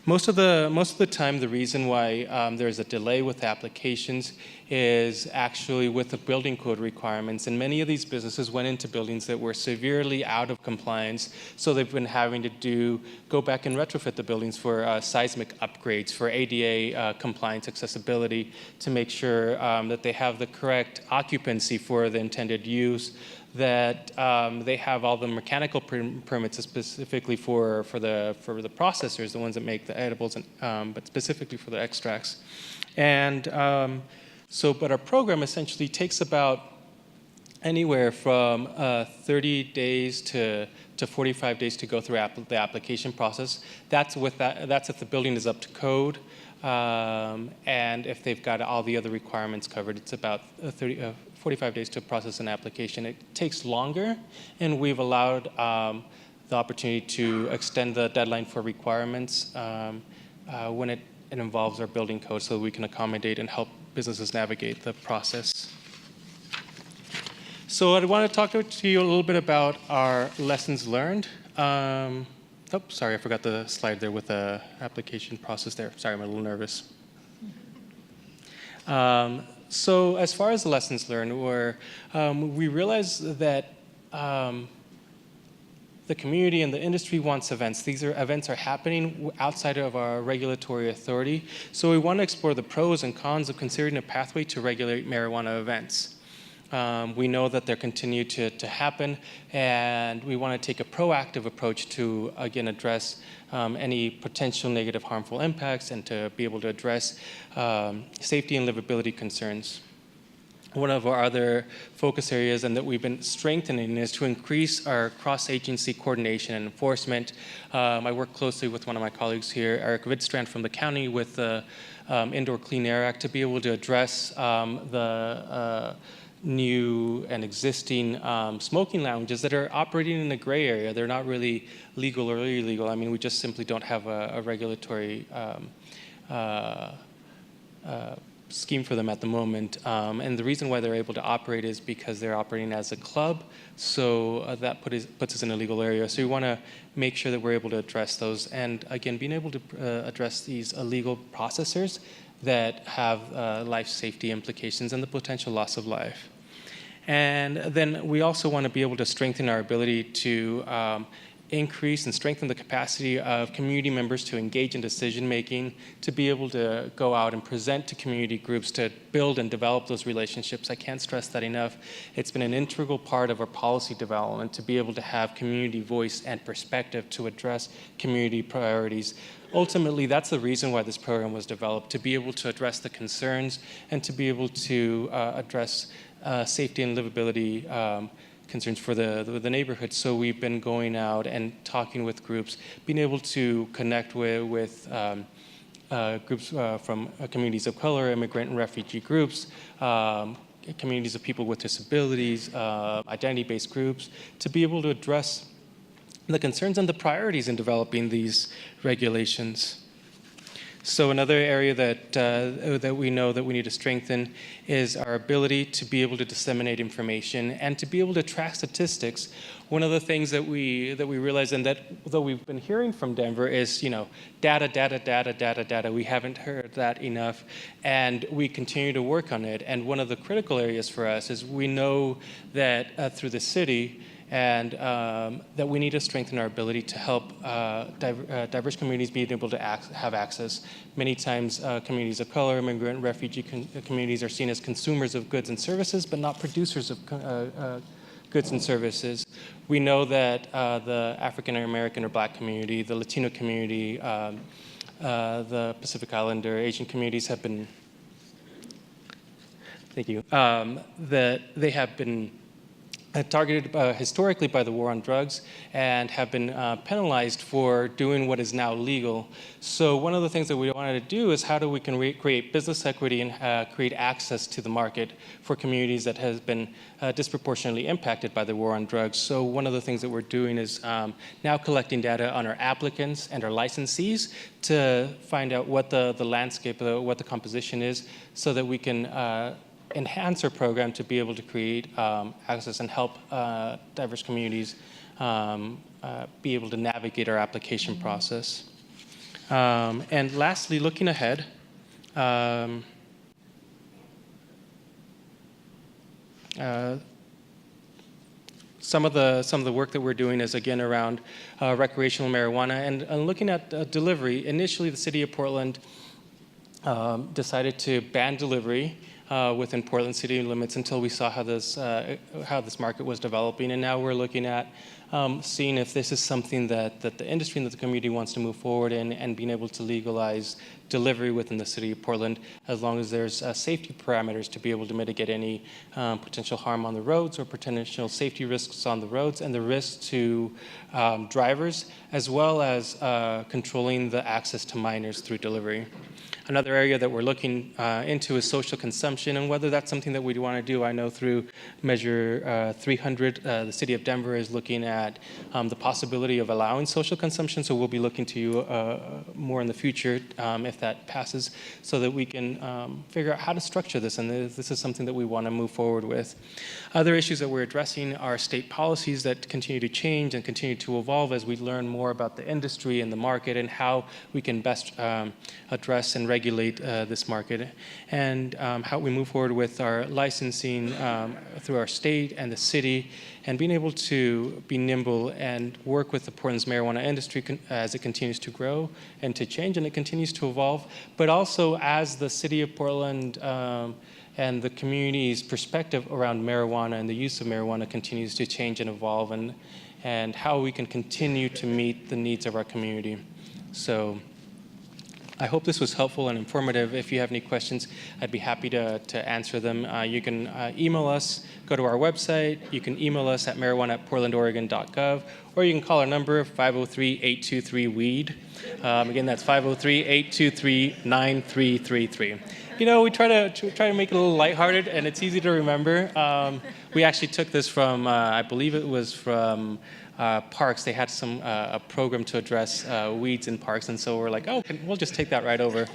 Most of the time, the reason why there's a delay with applications is actually with the building code requirements. And many of these businesses went into buildings that were severely out of compliance, so they've been having to go back and retrofit the buildings for seismic upgrades, for ADA compliance accessibility, to make sure that they have the correct occupancy for the intended use, that they have all the mechanical permits specifically for the processors, the ones that make the edibles, but specifically for the extracts. And but our program essentially takes about anywhere from 30 days to 45 days to go through the application process. That's if the building is up to code, and if they've got all the other requirements covered. It's about 45 days to process an application. It takes longer, and we've allowed the opportunity to extend the deadline for requirements when it involves our building code, so we can accommodate and help businesses navigate the process. So I want to talk to you a little bit about our lessons learned. Sorry, I forgot the slide there with the application process there. Sorry, I'm a little nervous. So as far as the lessons learned, we realized that the community and the industry wants events. These events are happening outside of our regulatory authority. So we want to explore the pros and cons of considering a pathway to regulate marijuana events. We know that they continue to happen, and we want to take a proactive approach to, again, address any potential negative harmful impacts and to be able to address safety and livability concerns. One of our other focus areas and that we've been strengthening is to increase our cross-agency coordination and enforcement. I work closely with one of my colleagues here, Eric Vidstrand from the county, with the Indoor Clean Air Act to be able to address the new and existing smoking lounges that are operating in a gray area. They're not really legal or illegal. I mean, we just simply don't have a regulatory scheme for them at the moment. And the reason why they're able to operate is because they're operating as a club. So that puts us in a legal area. So we want to make sure that we're able to address those. And again, being able to address these illegal processors that have life safety implications and the potential loss of life. And then we also want to be able to strengthen our ability to increase and strengthen the capacity of community members to engage in decision making, to be able to go out and present to community groups, to build and develop those relationships. I can't stress that enough. It's been an integral part of our policy development to be able to have community voice and perspective to address community priorities. Ultimately, that's the reason why this program was developed, to be able to address the concerns and to be able to address safety and livability concerns for the neighborhood. So we've been going out and talking with groups, being able to connect with groups from communities of color, immigrant and refugee groups, communities of people with disabilities, identity-based groups, to be able to address the concerns and the priorities in developing these regulations. So another area that we know that we need to strengthen is our ability to be able to disseminate information and to be able to track statistics. One of the things that we realize, and that though we've been hearing from Denver, is data. We haven't heard that enough, and we continue to work on it. And one of the critical areas for us is we know that through the city, and that we need to strengthen our ability to help diverse communities being able to have access. Many times communities of color, immigrant, refugee communities are seen as consumers of goods and services, but not producers of goods and services. We know that the African American or Black community, the Latino community, the Pacific Islander, Asian communities have been, thank you, that they have been targeted historically by the war on drugs and have been penalized for doing what is now legal. So one of the things that we wanted to do is how do we can create business equity and create access to the market for communities that has been disproportionately impacted by the war on drugs. So one of the things that we're doing is now collecting data on our applicants and our licensees to find out what the landscape, what the composition is, so that we can enhance our program to be able to create access and help diverse communities be able to navigate our application process. And lastly, looking ahead, some of the work that we're doing is again around recreational marijuana and looking at delivery. Initially, the city of Portland decided to ban delivery within Portland city limits until we saw how this market was developing. And now we're looking at seeing if this is something that the industry and that the community wants to move forward in, and being able to legalize delivery within the city of Portland, as long as there's safety parameters to be able to mitigate any potential harm on the roads or potential safety risks on the roads, and the risk to drivers, as well as controlling the access to minors through delivery. Another area that we're looking into is social consumption, and whether that's something that we want to do. I know through Measure 300, the City of Denver is looking at the possibility of allowing social consumption, so we'll be looking to you more in the future if that passes, so that we can figure out how to structure this, and this is something that we want to move forward with. Other issues that we're addressing are state policies that continue to change and continue to evolve as we learn more about the industry and the market, and how we can best address and regulate this market, and how we move forward with our licensing through our state and the city, and being able to be nimble and work with the Portland's marijuana industry as it continues to grow and to change, and it continues to evolve, but also as the city of Portland and the community's perspective around marijuana and the use of marijuana continues to change and evolve, and how we can continue to meet the needs of our community. So I hope this was helpful and informative. If you have any questions, I'd be happy to answer them. You can email us, go to our website. You can email us at marijuana@portlandoregon.gov, or you can call our number, 503-823-WEED. Again, that's 503-823-9333. You know, we try to make it a little lighthearted, and it's easy to remember. We actually took this from, I believe it was from parks. They had a program to address weeds in parks, and so we're like, oh, we'll just take that right over.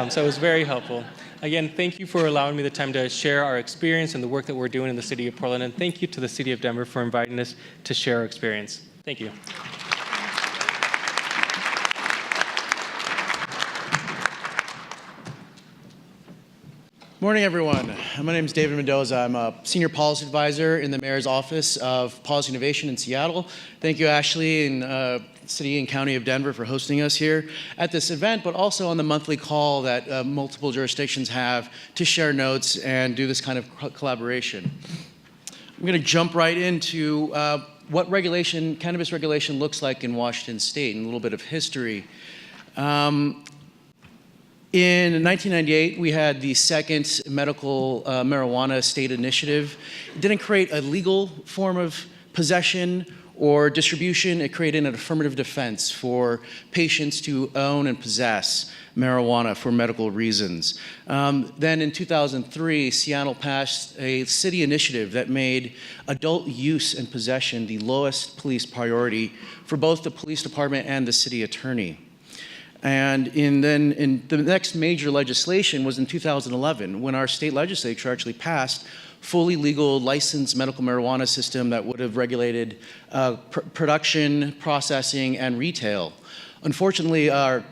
So it was very helpful. Again, thank you for allowing me the time to share our experience and the work that we're doing in the city of Portland, and thank you to the city of Denver for inviting us to share our experience. Thank you. Morning, everyone. My name is David Mendoza. I'm a Senior Policy Advisor in the Mayor's Office of Policy Innovation in Seattle. Thank you, Ashley, and City and County of Denver for hosting us here at this event, but also on the monthly call that multiple jurisdictions have to share notes and do this kind of collaboration. I'm going to jump right into what cannabis regulation looks like in Washington State, and a little bit of history. In 1998, we had the second medical marijuana state initiative. It didn't create a legal form of possession or distribution. It created an affirmative defense for patients to own and possess marijuana for medical reasons. Then in 2003, Seattle passed a city initiative that made adult use and possession the lowest police priority for both the police department and the city attorney. And then the next major legislation was in 2011, when our state legislature actually passed fully legal licensed medical marijuana system that would have regulated production, processing, and retail. Unfortunately, our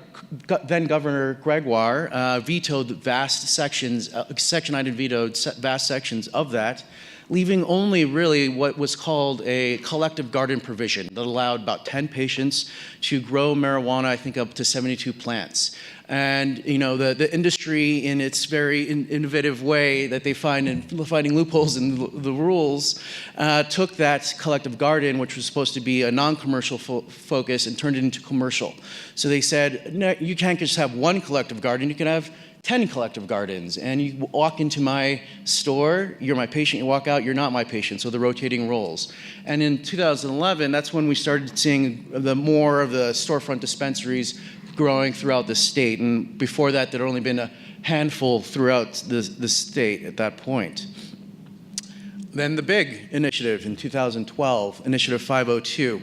then Governor Gregoire vetoed Section 9 vetoed vast sections of that, leaving only really what was called a collective garden provision that allowed about 10 patients to grow marijuana, I think up to 72 plants. And you know, the industry, in its very innovative way that they find in finding loopholes in the rules, took that collective garden, which was supposed to be a non-commercial focus, and turned it into commercial. So they said, no, you can't just have one collective garden, you can have 10 collective gardens, and you walk into my store, you're my patient, you walk out, you're not my patient, so the rotating roles. And in 2011, that's when we started seeing more of the storefront dispensaries growing throughout the state, and before that, there'd only been a handful throughout the state at that point. Then the big initiative in 2012, Initiative 502.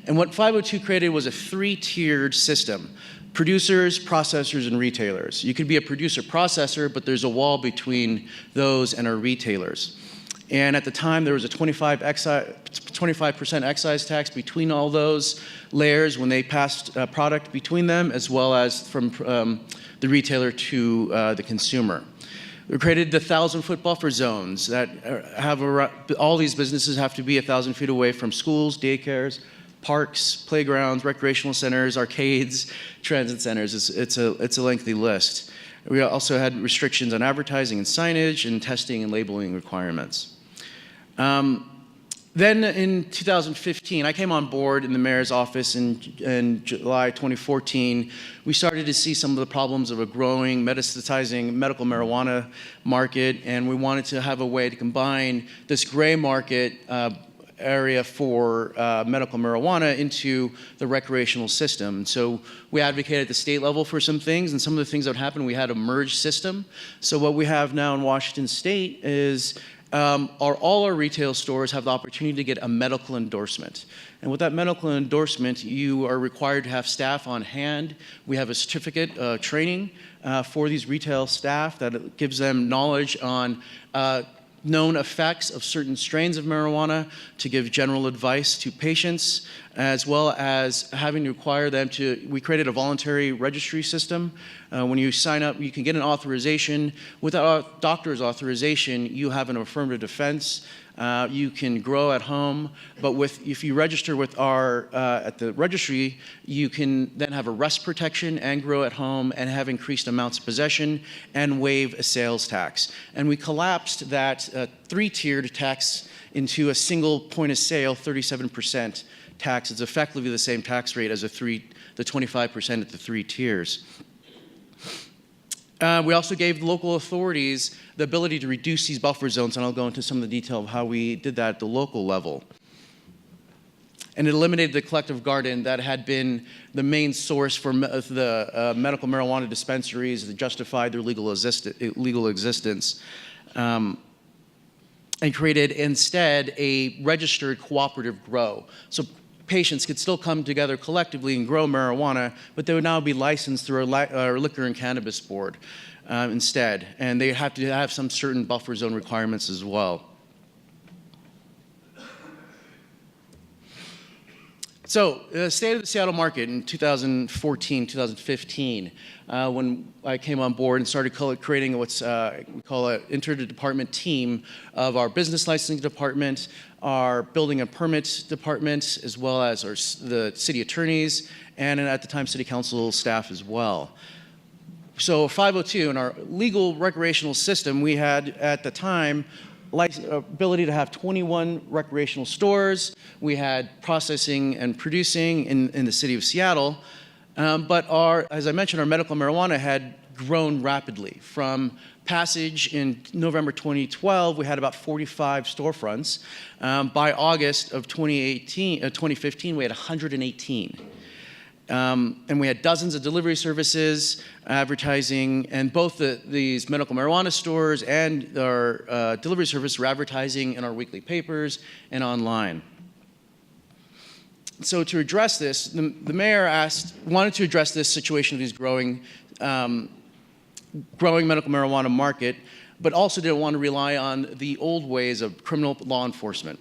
And what 502 created was a 3-tiered system: producers, processors, and retailers. You could be a producer-processor, but there's a wall between those and our retailers. And at the time, there was a 25% excise tax between all those layers when they passed product between them, as well as from the retailer to the consumer. We created the 1,000-foot buffer zones that have all these businesses have to be 1,000 feet away from schools, daycares, parks, playgrounds, recreational centers, arcades, transit centers. It's a lengthy list. We also had restrictions on advertising and signage and testing and labeling requirements. Then in 2015, I came on board in the mayor's office in July 2014. We started to see some of the problems of a growing, metastasizing medical marijuana market, and we wanted to have a way to combine this gray market area for medical marijuana into the recreational system. So we advocated at the state level for some things, and some of the things that would happen, we had a merged system. So what we have now in Washington State is all our retail stores have the opportunity to get a medical endorsement. And with that medical endorsement, you are required to have staff on hand. We have a certificate training for these retail staff that gives them knowledge on known effects of certain strains of marijuana, to give general advice to patients, as well as having to require them to, we created a voluntary registry system. When you sign up, you can get an authorization. Without a doctor's authorization, you have an affirmative defense. You can grow at home, but if you register with our at the registry, you can then have arrest protection and grow at home and have increased amounts of possession and waive a sales tax. And we collapsed that three-tiered tax into a single point of sale, 37% tax. It's effectively the same tax rate as the 25% at the three tiers. We also gave local authorities the ability to reduce these buffer zones, and I'll go into some of the detail of how we did that at the local level. And it eliminated the collective garden that had been the main source for the medical marijuana dispensaries that justified their legal existence, and created instead a registered cooperative grow. So patients could still come together collectively and grow marijuana, but they would now be licensed through our Liquor and Cannabis Board instead. And they have to have some certain buffer zone requirements as well. So the state of the Seattle market in 2014, 2015, when I came on board and started creating what's we call an interdepartment team of our business licensing department, our building and permits department, as well as the city attorneys, and at the time city council staff as well. So 502 in our legal recreational system, we had at the time ability to have 21 recreational stores. We had processing and producing in the city of Seattle. But as I mentioned, our medical marijuana had grown rapidly. From passage in November 2012, we had about 45 storefronts. By August of 2015, we had 118. And we had dozens of delivery services, advertising, and both these medical marijuana stores and our delivery service were advertising in our weekly papers and online. So to address this, the mayor wanted to address this situation of these growing medical marijuana market, but also didn't want to rely on the old ways of criminal law enforcement.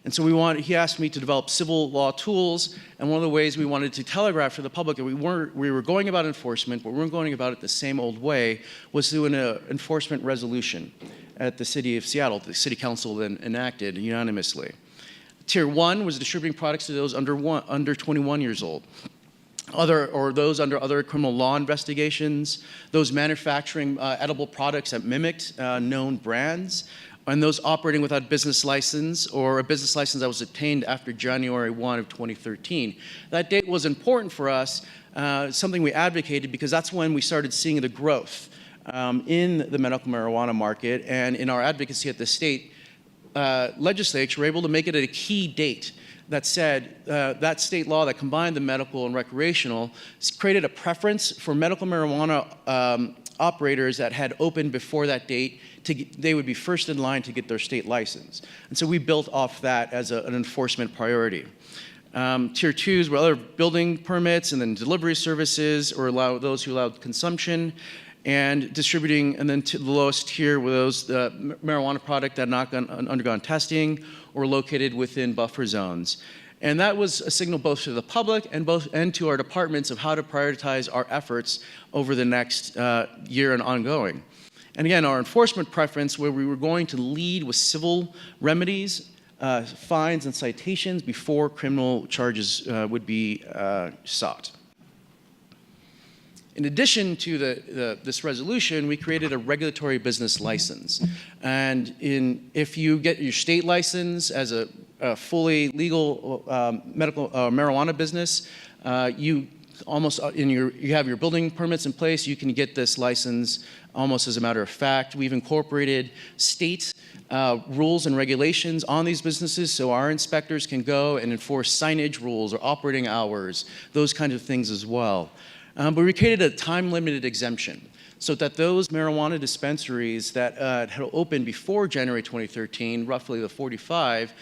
And so he asked me to develop civil law tools, and one of the ways we wanted to telegraph to the public that we were going about enforcement, but we weren't going about it the same old way, was through an enforcement resolution at the city of Seattle. The city council then enacted unanimously. Tier 1 was distributing products to those under 21 years old. Those under other criminal law investigations, those manufacturing edible products that mimicked known brands, and those operating without business license or a business license that was obtained after January 1 of 2013. That date was important for us, something we advocated because that's when we started seeing the growth in the medical marijuana market, and in our advocacy at the state legislature, we're able to make it a key date that said that state law that combined the medical and recreational created a preference for medical marijuana operators that had opened before that date. They would be first in line to get their state license. And so we built off that as an enforcement priority. Tier 2s were other building permits, and then delivery services, or those who allowed consumption, and distributing, and then to the lowest tier were those marijuana product that had not undergone testing or located within buffer zones. And that was a signal both to the public and to our departments of how to prioritize our efforts over the next year and ongoing. And again, our enforcement preference, where we were going to lead with civil remedies, fines and citations before criminal charges would be sought. In addition to this resolution, we created a regulatory business license. And if you get your state license as a fully legal medical marijuana business, you have your building permits in place, you can get this license almost as a matter of fact. We've incorporated state rules and regulations on these businesses so our inspectors can go and enforce signage rules or operating hours, those kinds of things as well. But we created a time-limited exemption so that those marijuana dispensaries that had opened before January 2013, roughly the 45,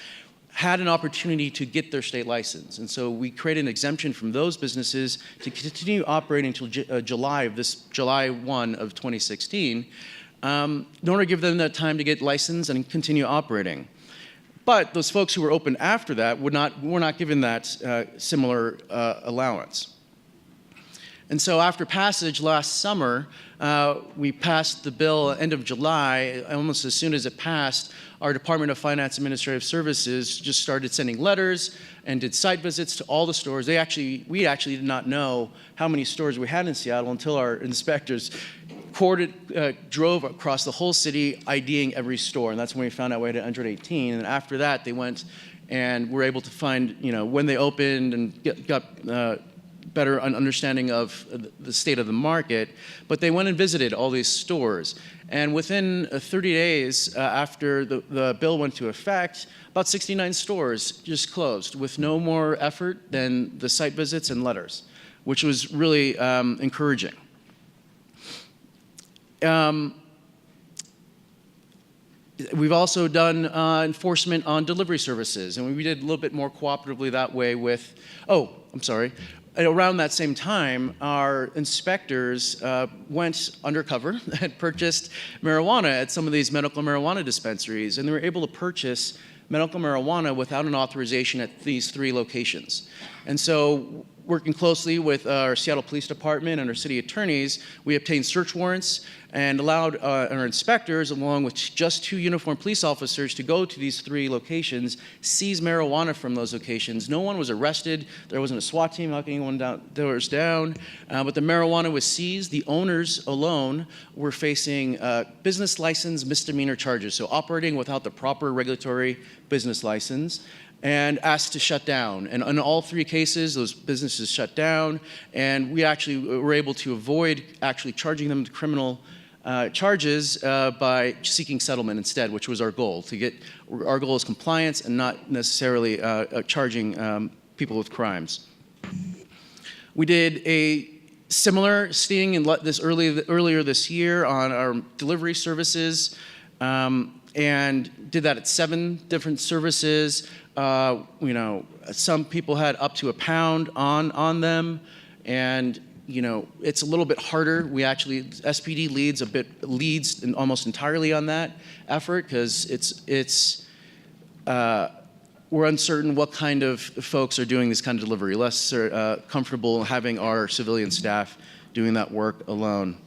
had an opportunity to get their state license. And so we created an exemption from those businesses to continue operating until July 1 of 2016, in order to give them that time to get licensed and continue operating. But those folks who were open after that were not given that similar allowance. And so after passage last summer, we passed the bill end of July. Almost as soon as it passed, our Department of Finance Administrative Services just started sending letters and did site visits to all the stores. We actually did not know how many stores we had in Seattle until our inspectors drove across the whole city IDing every store. And that's when we found out we had 118. And after that, they went and were able to find, when they opened and got better understanding of the state of the market, but they went and visited all these stores. And within 30 days after the bill went into effect, about 69 stores just closed with no more effort than the site visits and letters, which was really encouraging. We've also done enforcement on delivery services, and we did a little bit more cooperatively that way with, around that same time, our inspectors went undercover and purchased marijuana at some of these medical marijuana dispensaries, and they were able to purchase medical marijuana without an authorization at these 3 locations. And so, working closely with our Seattle Police Department and our city attorneys, we obtained search warrants and allowed our inspectors, along with just 2 uniformed police officers, to go to these 3 locations, seize marijuana from those locations. No one was arrested. There wasn't a SWAT team knocking anyone down, but the marijuana was seized. The owners alone were facing business license misdemeanor charges, so operating without the proper regulatory business license, and asked to shut down. And in all 3 cases, those businesses shut down, and we actually were able to avoid actually charging them criminal charges by seeking settlement instead, which was our goal. Our goal is compliance and not necessarily charging people with crimes. We did a similar sting earlier this year on our delivery services, and did that at 7 different services. Some people had up to £1 on them, and it's a little bit harder. SPD leads almost entirely on that effort because we're uncertain what kind of folks are doing this kind of delivery. Less comfortable having our civilian staff doing that work alone.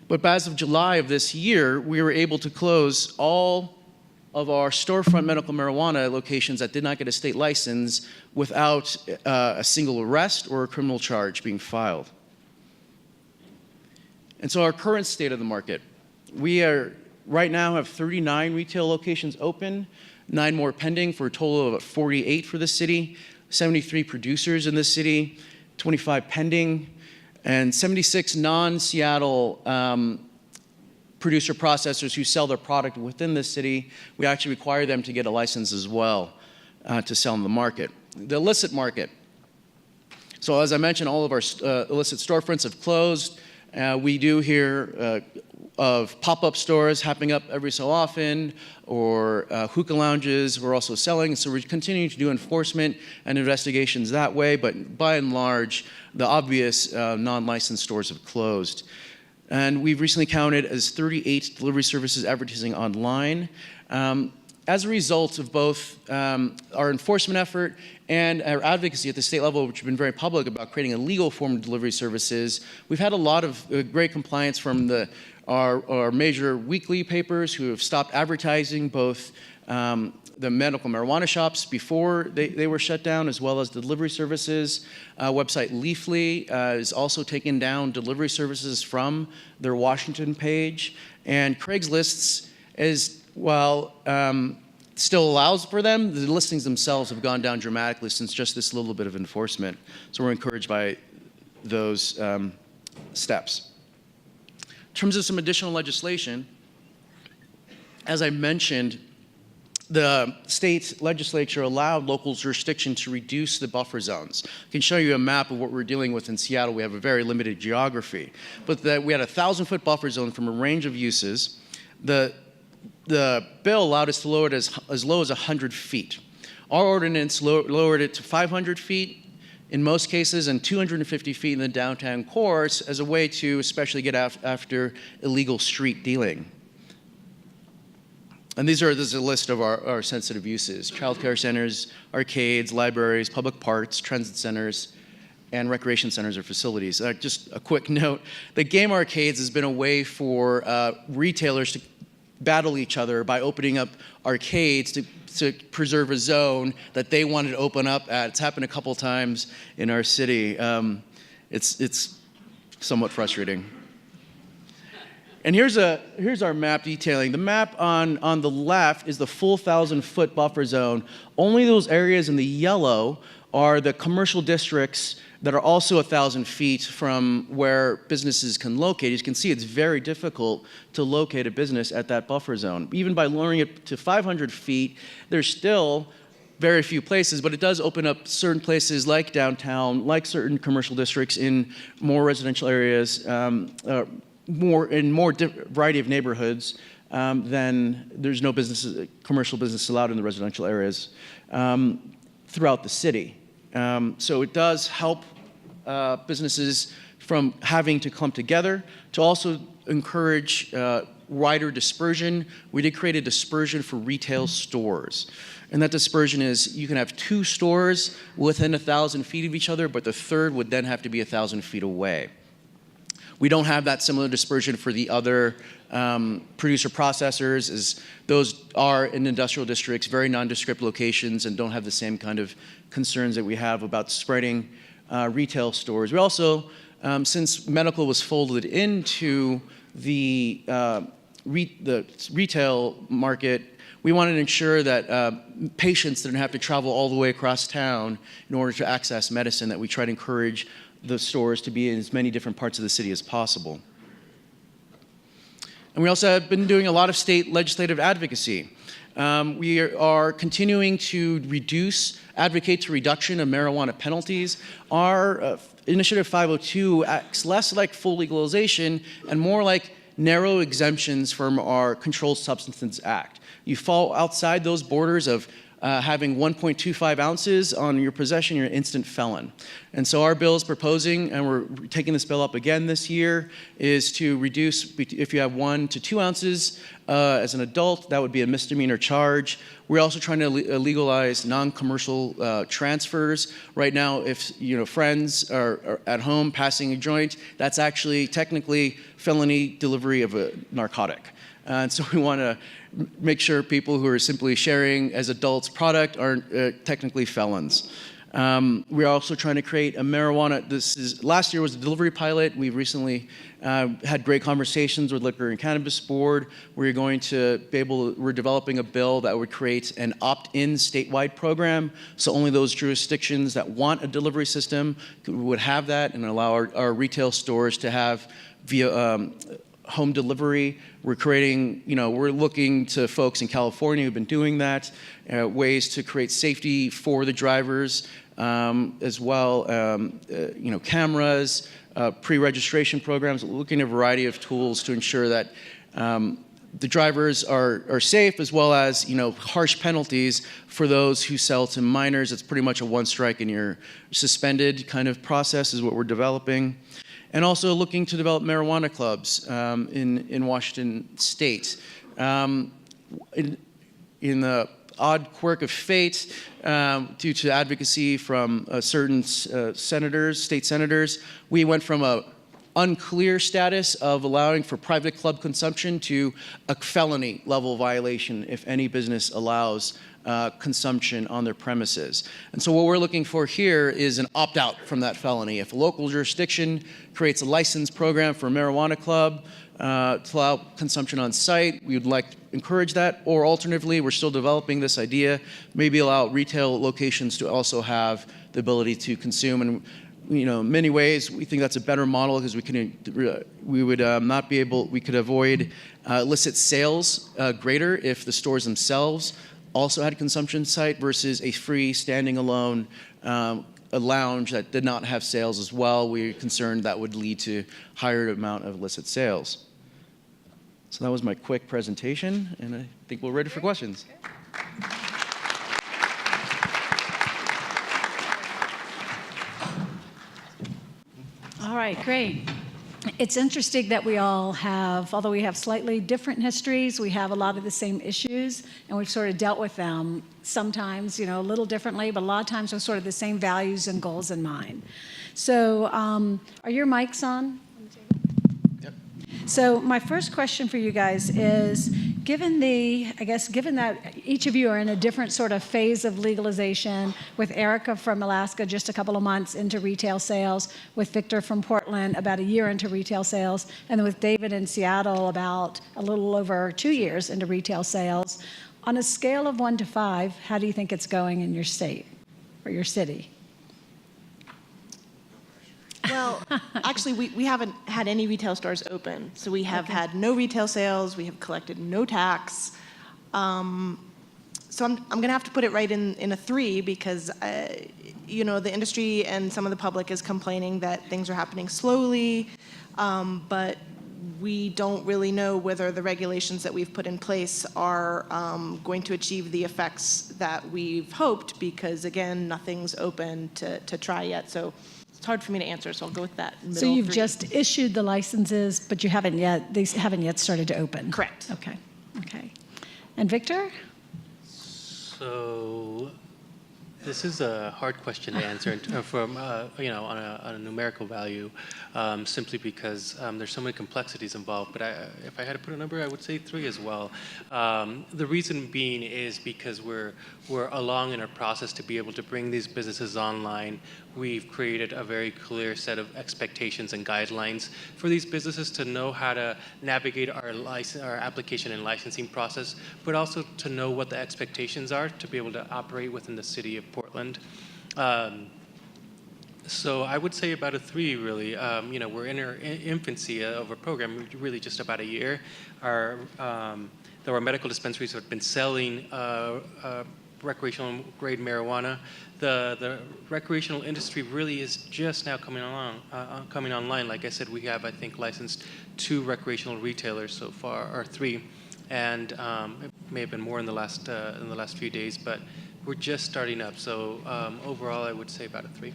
But as of July of this year, we were able to close all of our storefront medical marijuana locations that did not get a state license without a single arrest or a criminal charge being filed. And so our current state of the market, we right now have 39 retail locations open, 9 more pending for a total of 48 for the city, 73 producers in the city, 25 pending, and 76 non-Seattle producer processors who sell their product within the city. We actually require them to get a license as well to sell in the market. The illicit market. So as I mentioned, all of our illicit storefronts have closed. We do hear of pop-up stores happening up every so often, or hookah lounges we're also selling. So we're continuing to do enforcement and investigations that way, but by and large, the obvious non-licensed stores have closed. And we've recently counted as 38 delivery services advertising online. As a result of both our enforcement effort and our advocacy at the state level, which have been very public about creating a legal form of delivery services, we've had a lot of great compliance from our major weekly papers who have stopped advertising both the medical marijuana shops before they were shut down, as well as delivery services. Website Leafly is also taken down delivery services from their Washington page. And Craigslist's, while still allows for them, the listings themselves have gone down dramatically since just this little bit of enforcement. So we're encouraged by those steps. In terms of some additional legislation, as I mentioned, the state legislature allowed local jurisdiction to reduce the buffer zones. I can show you a map of what we're dealing with in Seattle. We have a very limited geography, but we had a 1,000-foot buffer zone from a range of uses. The bill allowed us to lower it as low as 100 feet. Our ordinance lowered it to 500 feet in most cases and 250 feet in the downtown cores as a way to especially get after illegal street dealing. And this is a list of our sensitive uses: childcare centers, arcades, libraries, public parks, transit centers, and recreation centers or facilities. Just a quick note, the game arcades has been a way for retailers to battle each other by opening up arcades to preserve a zone that they wanted to open up at. It's happened a couple times in our city. It's somewhat frustrating. And here's our map detailing. The map on the left is the full 1,000-foot buffer zone. Only those areas in the yellow are the commercial districts that are also 1,000 feet from where businesses can locate. As you can see, it's very difficult to locate a business at that buffer zone. Even by lowering it to 500 feet, there's still very few places, but it does open up certain places like downtown, like certain commercial districts in more residential areas, more variety of neighborhoods, then there's no commercial business allowed in the residential areas throughout the city. So it does help businesses from having to clump together, to also encourage wider dispersion. We did create a dispersion for retail stores. And that dispersion is you can have 2 stores within 1,000 feet of each other, but the third would then have to be 1,000 feet away. We don't have that similar dispersion for the other producer processors, as those are in industrial districts, very nondescript locations, and don't have the same kind of concerns that we have about spreading retail stores. We also, since medical was folded into the retail market, we wanted to ensure that patients didn't have to travel all the way across town in order to access medicine, that we try to encourage the stores to be in as many different parts of the city as possible. And we also have been doing a lot of state legislative advocacy. We are continuing to advocate to reduction of marijuana penalties. Our Initiative 502 acts less like full legalization and more like narrow exemptions from our Controlled Substances Act. You fall outside those borders of having 1.25 ounces on your possession, you're an instant felon. And so our bill is proposing, and we're taking this bill up again this year, is to reduce, if you have 1 to 2 ounces as an adult, that would be a misdemeanor charge. We're also trying to legalize non-commercial transfers. Right now, if friends are at home passing a joint, that's actually technically felony delivery of a narcotic. And so we want to make sure people who are simply sharing as adults product aren't technically felons. We're also trying to create a marijuana. Last year was a delivery pilot. We've recently had great conversations with Liquor and Cannabis Board. We're developing a bill that would create an opt-in statewide program, so only those jurisdictions that want a delivery system would have that, and allow our retail stores to have via home delivery. We're looking to folks in California who've been doing that, ways to create safety for the drivers, as well, cameras, pre-registration programs, looking at a variety of tools to ensure that the drivers are safe, as well as harsh penalties for those who sell to minors. It's pretty much a one strike and you're suspended kind of process is what we're developing. And also looking to develop marijuana clubs in Washington State. In the odd quirk of fate, due to advocacy from certain state senators, we went from a unclear status of allowing for private club consumption to a felony level violation if any business allows consumption on their premises. And so what we're looking for here is an opt-out from that felony. If a local jurisdiction creates a license program for a marijuana club to allow consumption on site, we would like to encourage that. Or alternatively, we're still developing this idea, maybe allow retail locations to also have the ability to consume. And in many ways, we think that's a better model because we could avoid illicit sales greater if the stores themselves also had a consumption site versus a free standing alone a lounge that did not have sales as well. We're concerned that would lead to higher amount of illicit sales. So that was my quick presentation, and I think we're ready for questions. All right, great. It's interesting that we all have, although we have slightly different histories, we have a lot of the same issues, and we've sort of dealt with them sometimes, a little differently, but a lot of times with sort of the same values and goals in mind. So are your mics on? Yep. So my first question for you guys is, given that each of you are in a different sort of phase of legalization, with Erica from Alaska just a couple of months into retail sales, with Victor from Portland about a year into retail sales, and then with David in Seattle about a little over 2 years into retail sales, on a scale of 1 to 5, how do you think it's going in your state or your city? Well, actually, we haven't had any retail stores open. So we have had no retail sales. We have collected no tax. So I'm going to have to put it right in a 3 because, the industry and some of the public is complaining that things are happening slowly, but we don't really know whether the regulations that we've put in place are going to achieve the effects that we've hoped because, again, nothing's open to try yet. So it's hard for me to answer, so I'll go with that middle. So you've 3. just issued the licenses, but they haven't yet started to open? Correct. Okay. And Victor? So this is a hard question to answer from on a numerical value, simply because there's so many complexities involved. But if I had to put a number, I would say 3 as well. The reason being is because we're along in our process to be able to bring these businesses online. We've created a very clear set of expectations and guidelines for these businesses to know how to navigate our application and licensing process, but also to know what the expectations are to be able to operate within the city of Portland. So I would say about a 3, really. We're in our infancy of a program, really just about a year. Our medical dispensaries have been selling recreational grade marijuana. The recreational industry really is just now coming online. Like I said, we have, I think, licensed 2 recreational retailers so far, or 3, and it may have been more in the last few days, but we're just starting up. So overall, I would say about a 3.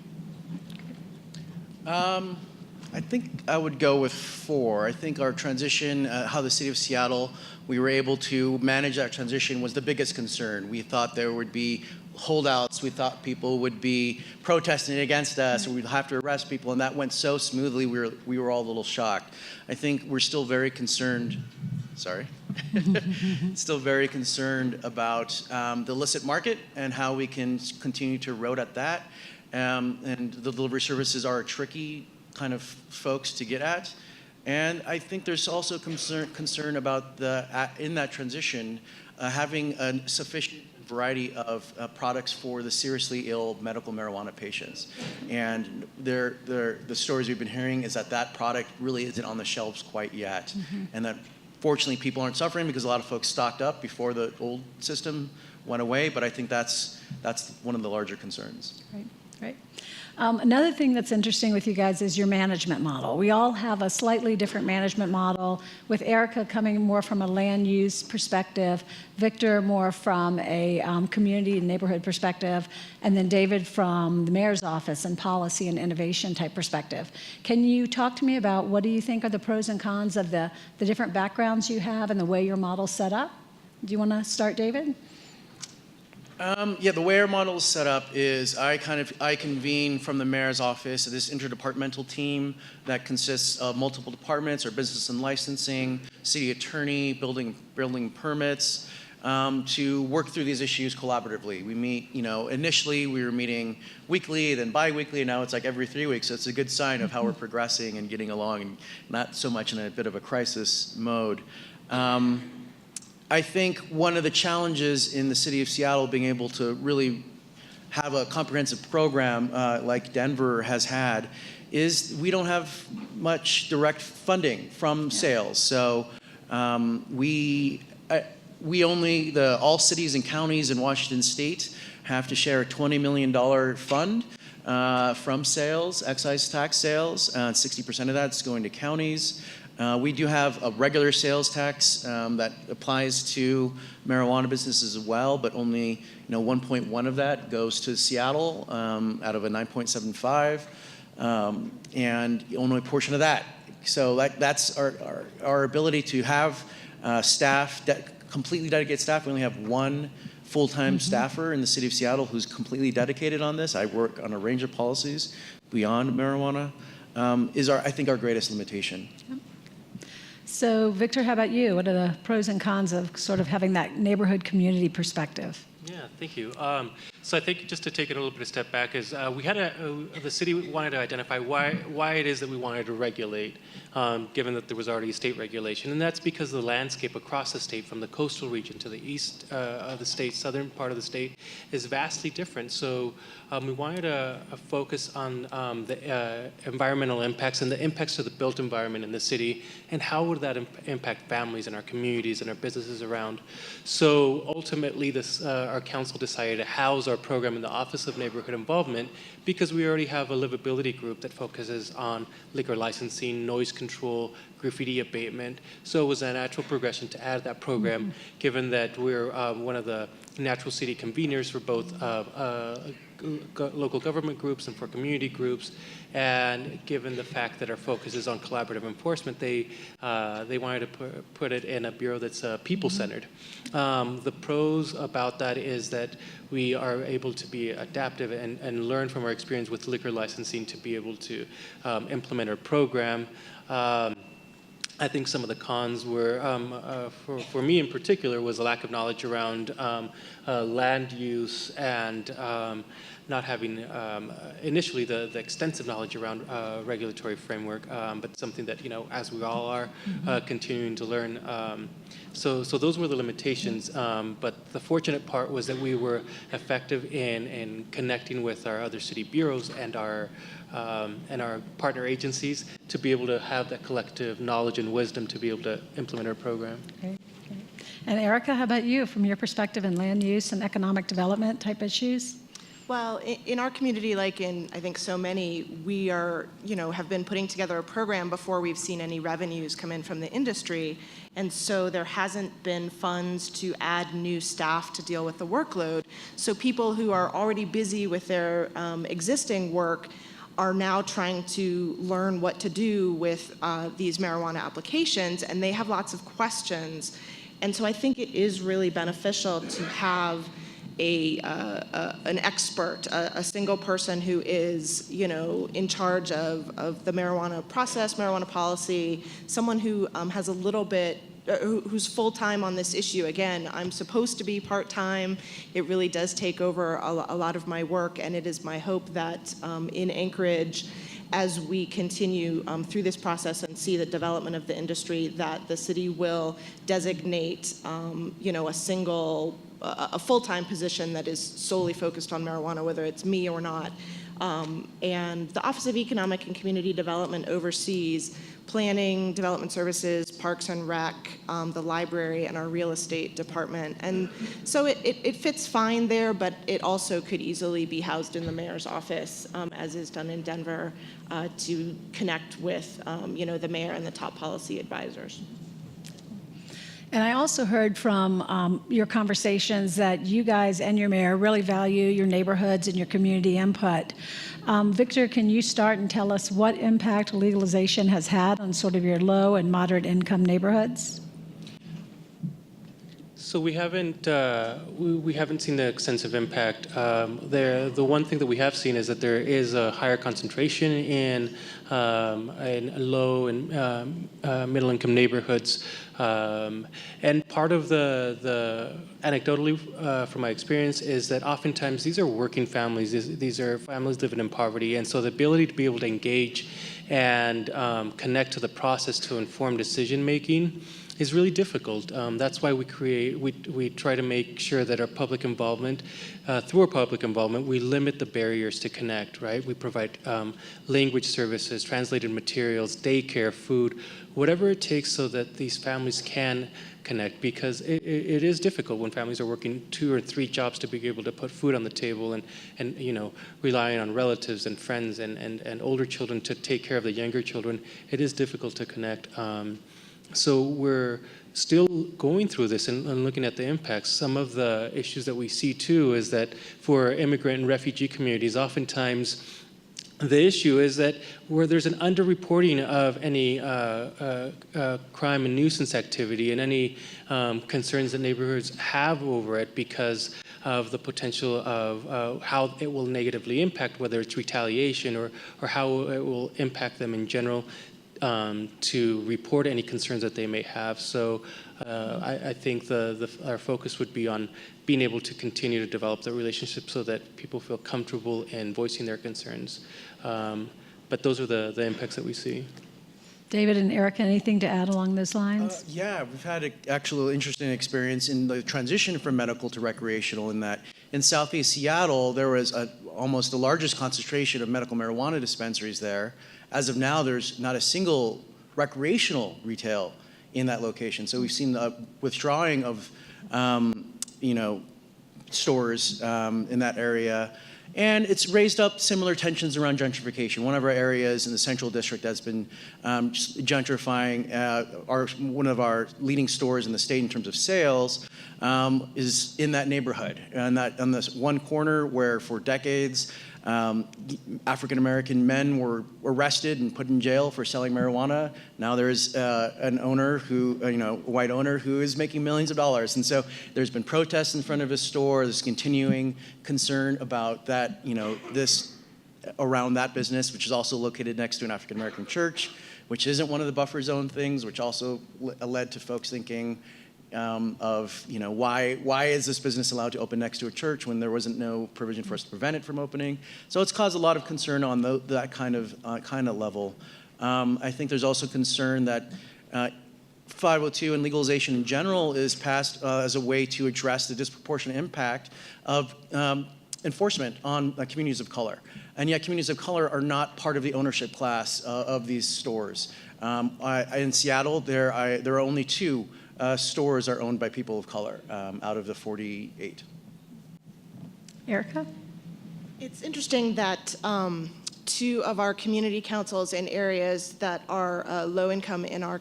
I think I would go with 4. I think our transition, how the city of Seattle, we were able to manage that transition was the biggest concern. We thought there would be holdouts. We thought people would be protesting against us, or we'd have to arrest people, and that went so smoothly. We were all a little shocked. I think we're still very concerned. Still very concerned about the illicit market and how we can continue to erode at that. And the delivery services are a tricky kind of folks to get at. And I think there's also concern about in that transition, having a sufficient variety of products for the seriously ill medical marijuana patients. And the stories we've been hearing is that product really isn't on the shelves quite yet. Mm-hmm. And that fortunately people aren't suffering because a lot of folks stocked up before the old system went away. But I think that's one of the larger concerns. Right. Another thing that's interesting with you guys is your management model. We all have a slightly different management model, with Erica coming more from a land use perspective, Victor more from a community and neighborhood perspective, and then David from the mayor's office and policy and innovation type perspective. Can you talk to me about what do you think are the pros and cons of the different backgrounds you have and the way your model's set up? Do you want to start, David? The way our model is set up is I convene from the mayor's office this interdepartmental team that consists of multiple departments, our business and licensing, city attorney, building permits, to work through these issues collaboratively. We meet, initially we were meeting weekly, then bi-weekly, and now it's like every 3 weeks. So it's a good sign of how we're progressing and getting along, and not so much in a bit of a crisis mode. I think one of the challenges in the city of Seattle being able to really have a comprehensive program like Denver has had is we don't have much direct funding from sales. So we only, all cities and counties in Washington State have to share a $20 million fund from sales, excise tax sales. 60% of that's going to counties. We do have a regular sales tax that applies to marijuana businesses as well, but only 1.1 of that goes to Seattle out of a 9.75, and only a portion of that. So that's our ability to have staff, completely dedicated staff. We only have one full-time staffer in the city of Seattle who's completely dedicated on this. I work on a range of policies beyond marijuana. Is I think our greatest limitation. So, Victor, how about you? What are the pros and cons of sort of having that neighborhood community perspective? Yeah, thank you. So I think just to take it a little bit a step back is we had the city wanted to identify why it is that we wanted to regulate, given that there was already state regulation, and that's because the landscape across the state, from the coastal region to the east of the state, southern part of the state, is vastly different. So we wanted to focus on the environmental impacts and the impacts to the built environment in the city, and how would that impact families and our communities and our businesses around. So ultimately, our council decided to house our program in the Office of Neighborhood Involvement because we already have a livability group that focuses on liquor licensing, noise control, graffiti abatement. So it was a natural progression to add that program, given that we're one of the natural city conveners for both local government groups and for community groups, and given the fact that our focus is on collaborative enforcement, they wanted to put it in a bureau that's people-centered. The pros about that is that we are able to be adaptive and learn from our experience with liquor licensing to be able to implement our program. I think some of the cons were, for me in particular, was a lack of knowledge around land use and not having initially the extensive knowledge around regulatory framework, but something that, as we all are, continuing to learn. So those were the limitations, but the fortunate part was that we were effective in connecting with our other city bureaus and our partner agencies to be able to have that collective knowledge and wisdom to be able to implement our program. Okay. And Erica, how about you, from your perspective in land use and economic development type issues? Well, in our community, like in, I think, so many, we are, have been putting together a program before we've seen any revenues come in from the industry. And so there hasn't been funds to add new staff to deal with the workload. So people who are already busy with their existing work are now trying to learn what to do with these marijuana applications, and they have lots of questions. And so I think it is really beneficial to have an expert, a single person who is, in charge of the marijuana process, marijuana policy, someone who has a little bit, who's full-time on this issue. Again, I'm supposed to be part-time. It really does take over a lot of my work, and it is my hope that in Anchorage, as we continue through this process and see the development of the industry, that the city will designate, a full-time position that is solely focused on marijuana, whether it's me or not. And the Office of Economic and Community Development oversees planning, development services, parks and rec, the library, and our real estate department. And so it fits fine there, but it also could easily be housed in the mayor's office, as is done in Denver, to connect with, the mayor and the top policy advisors. And I also heard from your conversations that you guys and your mayor really value your neighborhoods and your community input. Victor, can you start and tell us what impact legalization has had on sort of your low and moderate income neighborhoods? So we haven't seen the extensive impact. The one thing that we have seen is that there is a higher concentration in low and middle income neighborhoods, and part of the anecdotally from my experience is that oftentimes these are working families. These are families living in poverty, and so the ability to be able to engage and connect to the process to inform decision making is really difficult. That's why we try to make sure that our public involvement, through our public involvement, we limit the barriers to connect, right? We provide language services, translated materials, daycare, food, whatever it takes so that these families can connect, because it is difficult when families are working 2 or 3 jobs to be able to put food on the table and relying on relatives and friends and older children to take care of the younger children. It is difficult to connect. So we're still going through this and looking at the impacts. Some of the issues that we see too is that for immigrant and refugee communities, oftentimes the issue is that where there's an underreporting of any crime and nuisance activity and any concerns that neighborhoods have over it because of the potential of how it will negatively impact, whether it's retaliation or how it will impact them in general, to report any concerns that they may have. So I think our focus would be on being able to continue to develop the relationship so that people feel comfortable in voicing their concerns. But those are the impacts that we see. David and Erica, anything to add along those lines? Yeah, we've had an actual interesting experience in the transition from medical to recreational, in that in Southeast Seattle, there was almost the largest concentration of medical marijuana dispensaries there. As of now, there's not a single recreational retail in that location. So we've seen the withdrawing of, stores in that area. And it's raised up similar tensions around gentrification. One of our areas in the Central District that's been gentrifying, one of our leading stores in the state in terms of sales, is in that neighborhood. And that on this one corner where for decades, African-American men were arrested and put in jail for selling marijuana. Now there's an owner who, a white owner who is making millions of dollars. And so there's been protests in front of his store. There's continuing concern about that, this around that business, which is also located next to an African-American church, which isn't one of the buffer zone things, which also led to folks thinking, why is this business allowed to open next to a church when there wasn't no provision for us to prevent it from opening? So it's caused a lot of concern on that kind of level. I think there's also concern that 502 and legalization in general is passed as a way to address the disproportionate impact of enforcement on communities of color. And yet communities of color are not part of the ownership class of these stores. In Seattle, there are only 2 stores are owned by people of color out of the 48. Erica? It's interesting that 2 of our community councils in areas that are low income in our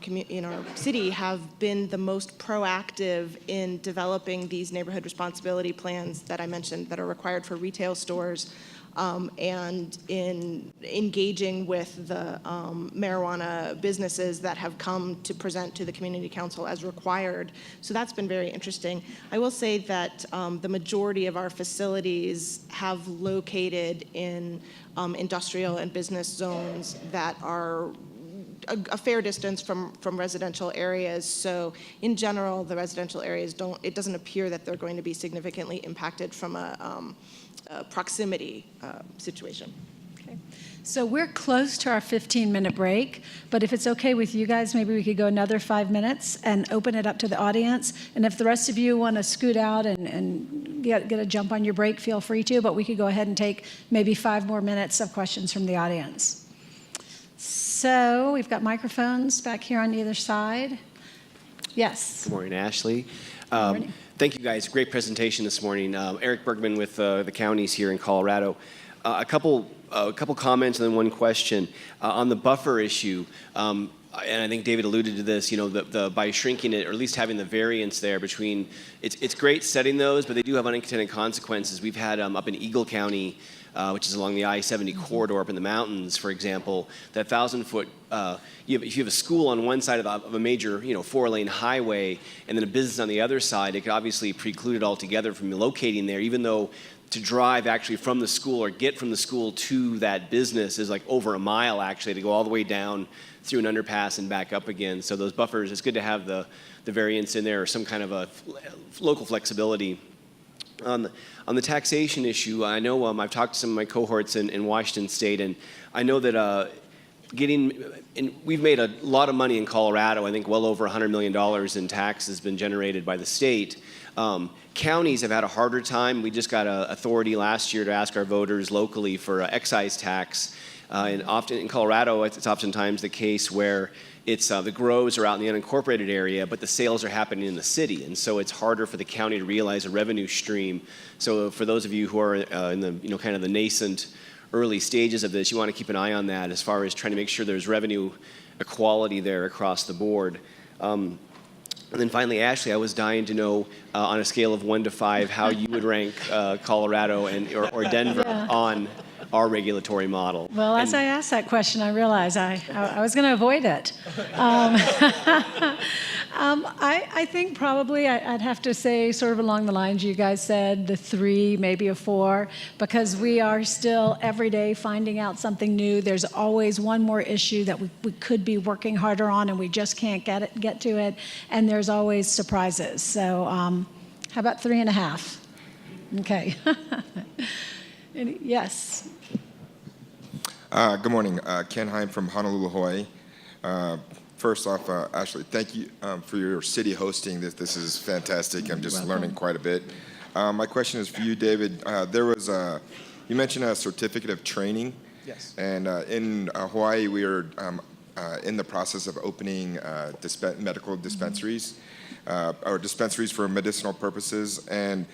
city have been the most proactive in developing these neighborhood responsibility plans that I mentioned that are required for retail stores, and in engaging with the marijuana businesses that have come to present to the community council as required. So that's been very interesting. I will say that the majority of our facilities have located in industrial and business zones that are a fair distance from residential areas. So in general, the residential areas it doesn't appear that they're going to be significantly impacted from a proximity situation. Okay. So we're close to our 15-minute break, but if it's okay with you guys, maybe we could go another 5 minutes and open it up to the audience. And if the rest of you want to scoot out and get a jump on your break, feel free to, but we could go ahead and take maybe 5 more minutes of questions from the audience. So we've got microphones back here on either side. Yes. Good morning, Ashley. Good morning. Thank you, guys. Great presentation this morning. Eric Bergman with the counties here in Colorado. A couple comments and then one question. On the buffer issue, and I think David alluded to this, you know, by shrinking it, or at least having the variance there between, it's great setting those, but they do have unintended consequences. We've had up in Eagle County, which is along the I-70 corridor up in the mountains, for example, that 1,000-foot, if you have a school on one side of a major, you know, 4-lane highway, and then a business on the other side, it could obviously preclude it altogether from locating there, even though to drive actually from the school or get from the school to that business is like over a mile actually, to go all the way down through an underpass and back up again. So those buffers, it's good to have the variance in there or some kind of a local flexibility. On the taxation issue, I know I've talked to some of my cohorts in Washington State, and I know that we've made a lot of money in Colorado. I think well over $100 million in tax has been generated by the state. Counties have had a harder time. We just got authority last year to ask our voters locally for excise tax. And often in Colorado, it's oftentimes the case where it's the grows are out in the unincorporated area, but the sales are happening in the city, and so it's harder for the county to realize a revenue stream. So for those of you who are in the kind of the nascent early stages of this, you want to keep an eye on that as far as trying to make sure there's revenue equality there across the board. And then finally, Ashley, I was dying to know on a scale of 1 to 5 how you would rank Colorado or Denver on our regulatory model. Well, as I asked that question, I realized I was going to avoid it. I think probably I'd have to say sort of along the lines you guys said, the 3, maybe a 4, because we are still every day finding out something new. There's always one more issue that we could be working harder on and we just can't get to it, and there's always surprises. So how about 3.5? Okay. Yes. Good morning. Ken Heim from Honolulu, Hawaii. First off, Ashley, thank you for your city hosting this. This is fantastic. I'm just learning quite a bit. My question is for you, David. You mentioned a certificate of training. Yes. And in Hawaii, we are in the process of opening medical dispensaries, or dispensaries for medicinal purposes. And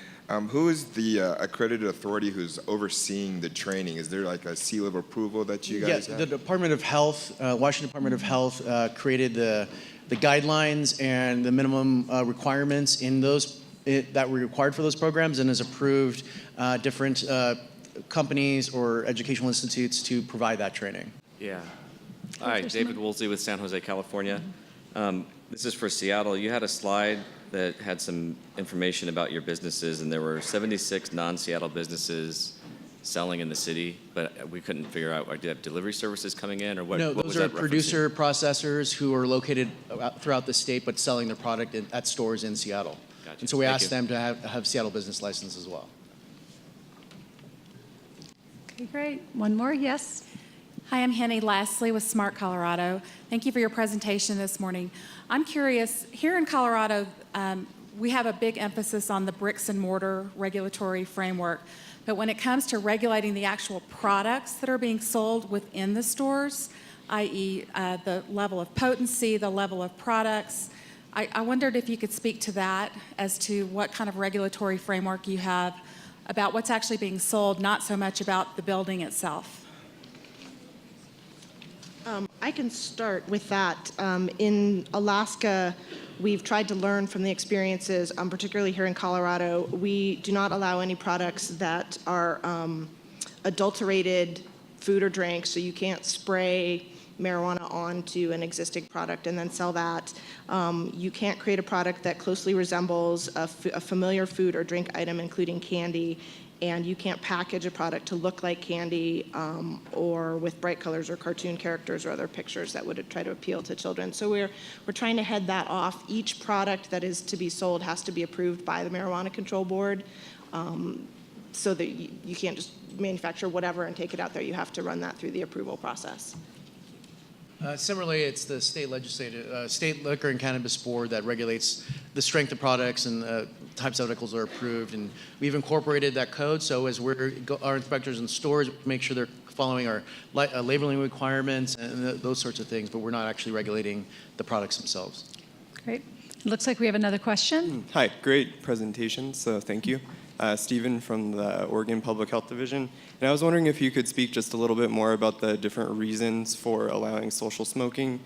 who is the accredited authority who's overseeing the training? Is there like a seal of approval that you guys have? The Department of Health, Washington Department of Health, created the guidelines and the minimum requirements in those that were required for those programs, and has approved different companies or educational institutes to provide that training. Yeah. Hi, David Woolsey with San Jose, California. This is for Seattle. You had a slide that had some information about your businesses, and there were 76 non-Seattle businesses selling in the city, but we couldn't figure out, do you have delivery services coming in, or what? No, what those was are that referencing? producer processors who are located throughout the state, but selling their product at stores in Seattle. Gotcha. And so we Thank asked you. them to have Seattle business license as well. Okay, great. One more, yes. Hi, I'm Henny Lastly with Smart Colorado. Thank you for your presentation this morning. I'm curious, here in Colorado, we have a big emphasis on the bricks and mortar regulatory framework, but when it comes to regulating the actual products that are being sold within the stores, i.e. The level of potency, the level of products, I wondered if you could speak to that as to what kind of regulatory framework you have about what's actually being sold, not so much about the building itself. I can start with that. In Alaska, we've tried to learn from the experiences, particularly here in Colorado. We do not allow any products that are adulterated food or drink, so you can't spray marijuana onto an existing product and then sell that. You can't create a product that closely resembles a familiar food or drink item, including candy, and you can't package a product to look like candy or with bright colors or cartoon characters or other pictures that would try to appeal to children. So we're trying to head that off. Each product that is to be sold has to be approved by the Marijuana Control Board, so that you can't just manufacture whatever and take it out there. You have to run that through the approval process. Similarly, it's the state liquor and cannabis board that regulates the strength of products and types of articles are approved, and we've incorporated that code. So as our inspectors in stores make sure they're following our labeling requirements and those sorts of things, but we're not actually regulating the products themselves. Great. It looks like we have another question. Hi, great presentation, so thank you. Stephen from the Oregon Public Health Division. And I was wondering if you could speak just a little bit more about the different reasons for allowing social smoking.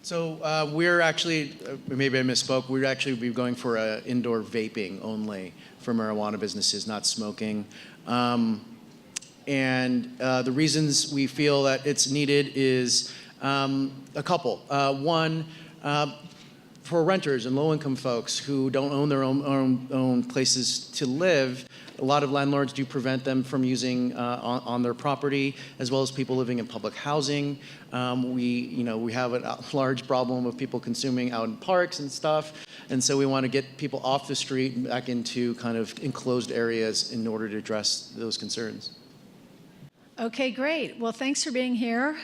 So we're actually, maybe I misspoke, we'd actually be going for indoor vaping only for marijuana businesses, not smoking. And the reasons we feel that it's needed is a couple. One, for renters and low-income folks who don't own their own places to live, a lot of landlords do prevent them from using on their property, as well as people living in public housing. We have a large problem of people consuming out in parks and stuff, and so we want to get people off the street and back into kind of enclosed areas in order to address those concerns. Okay, great. Well, thanks for being here.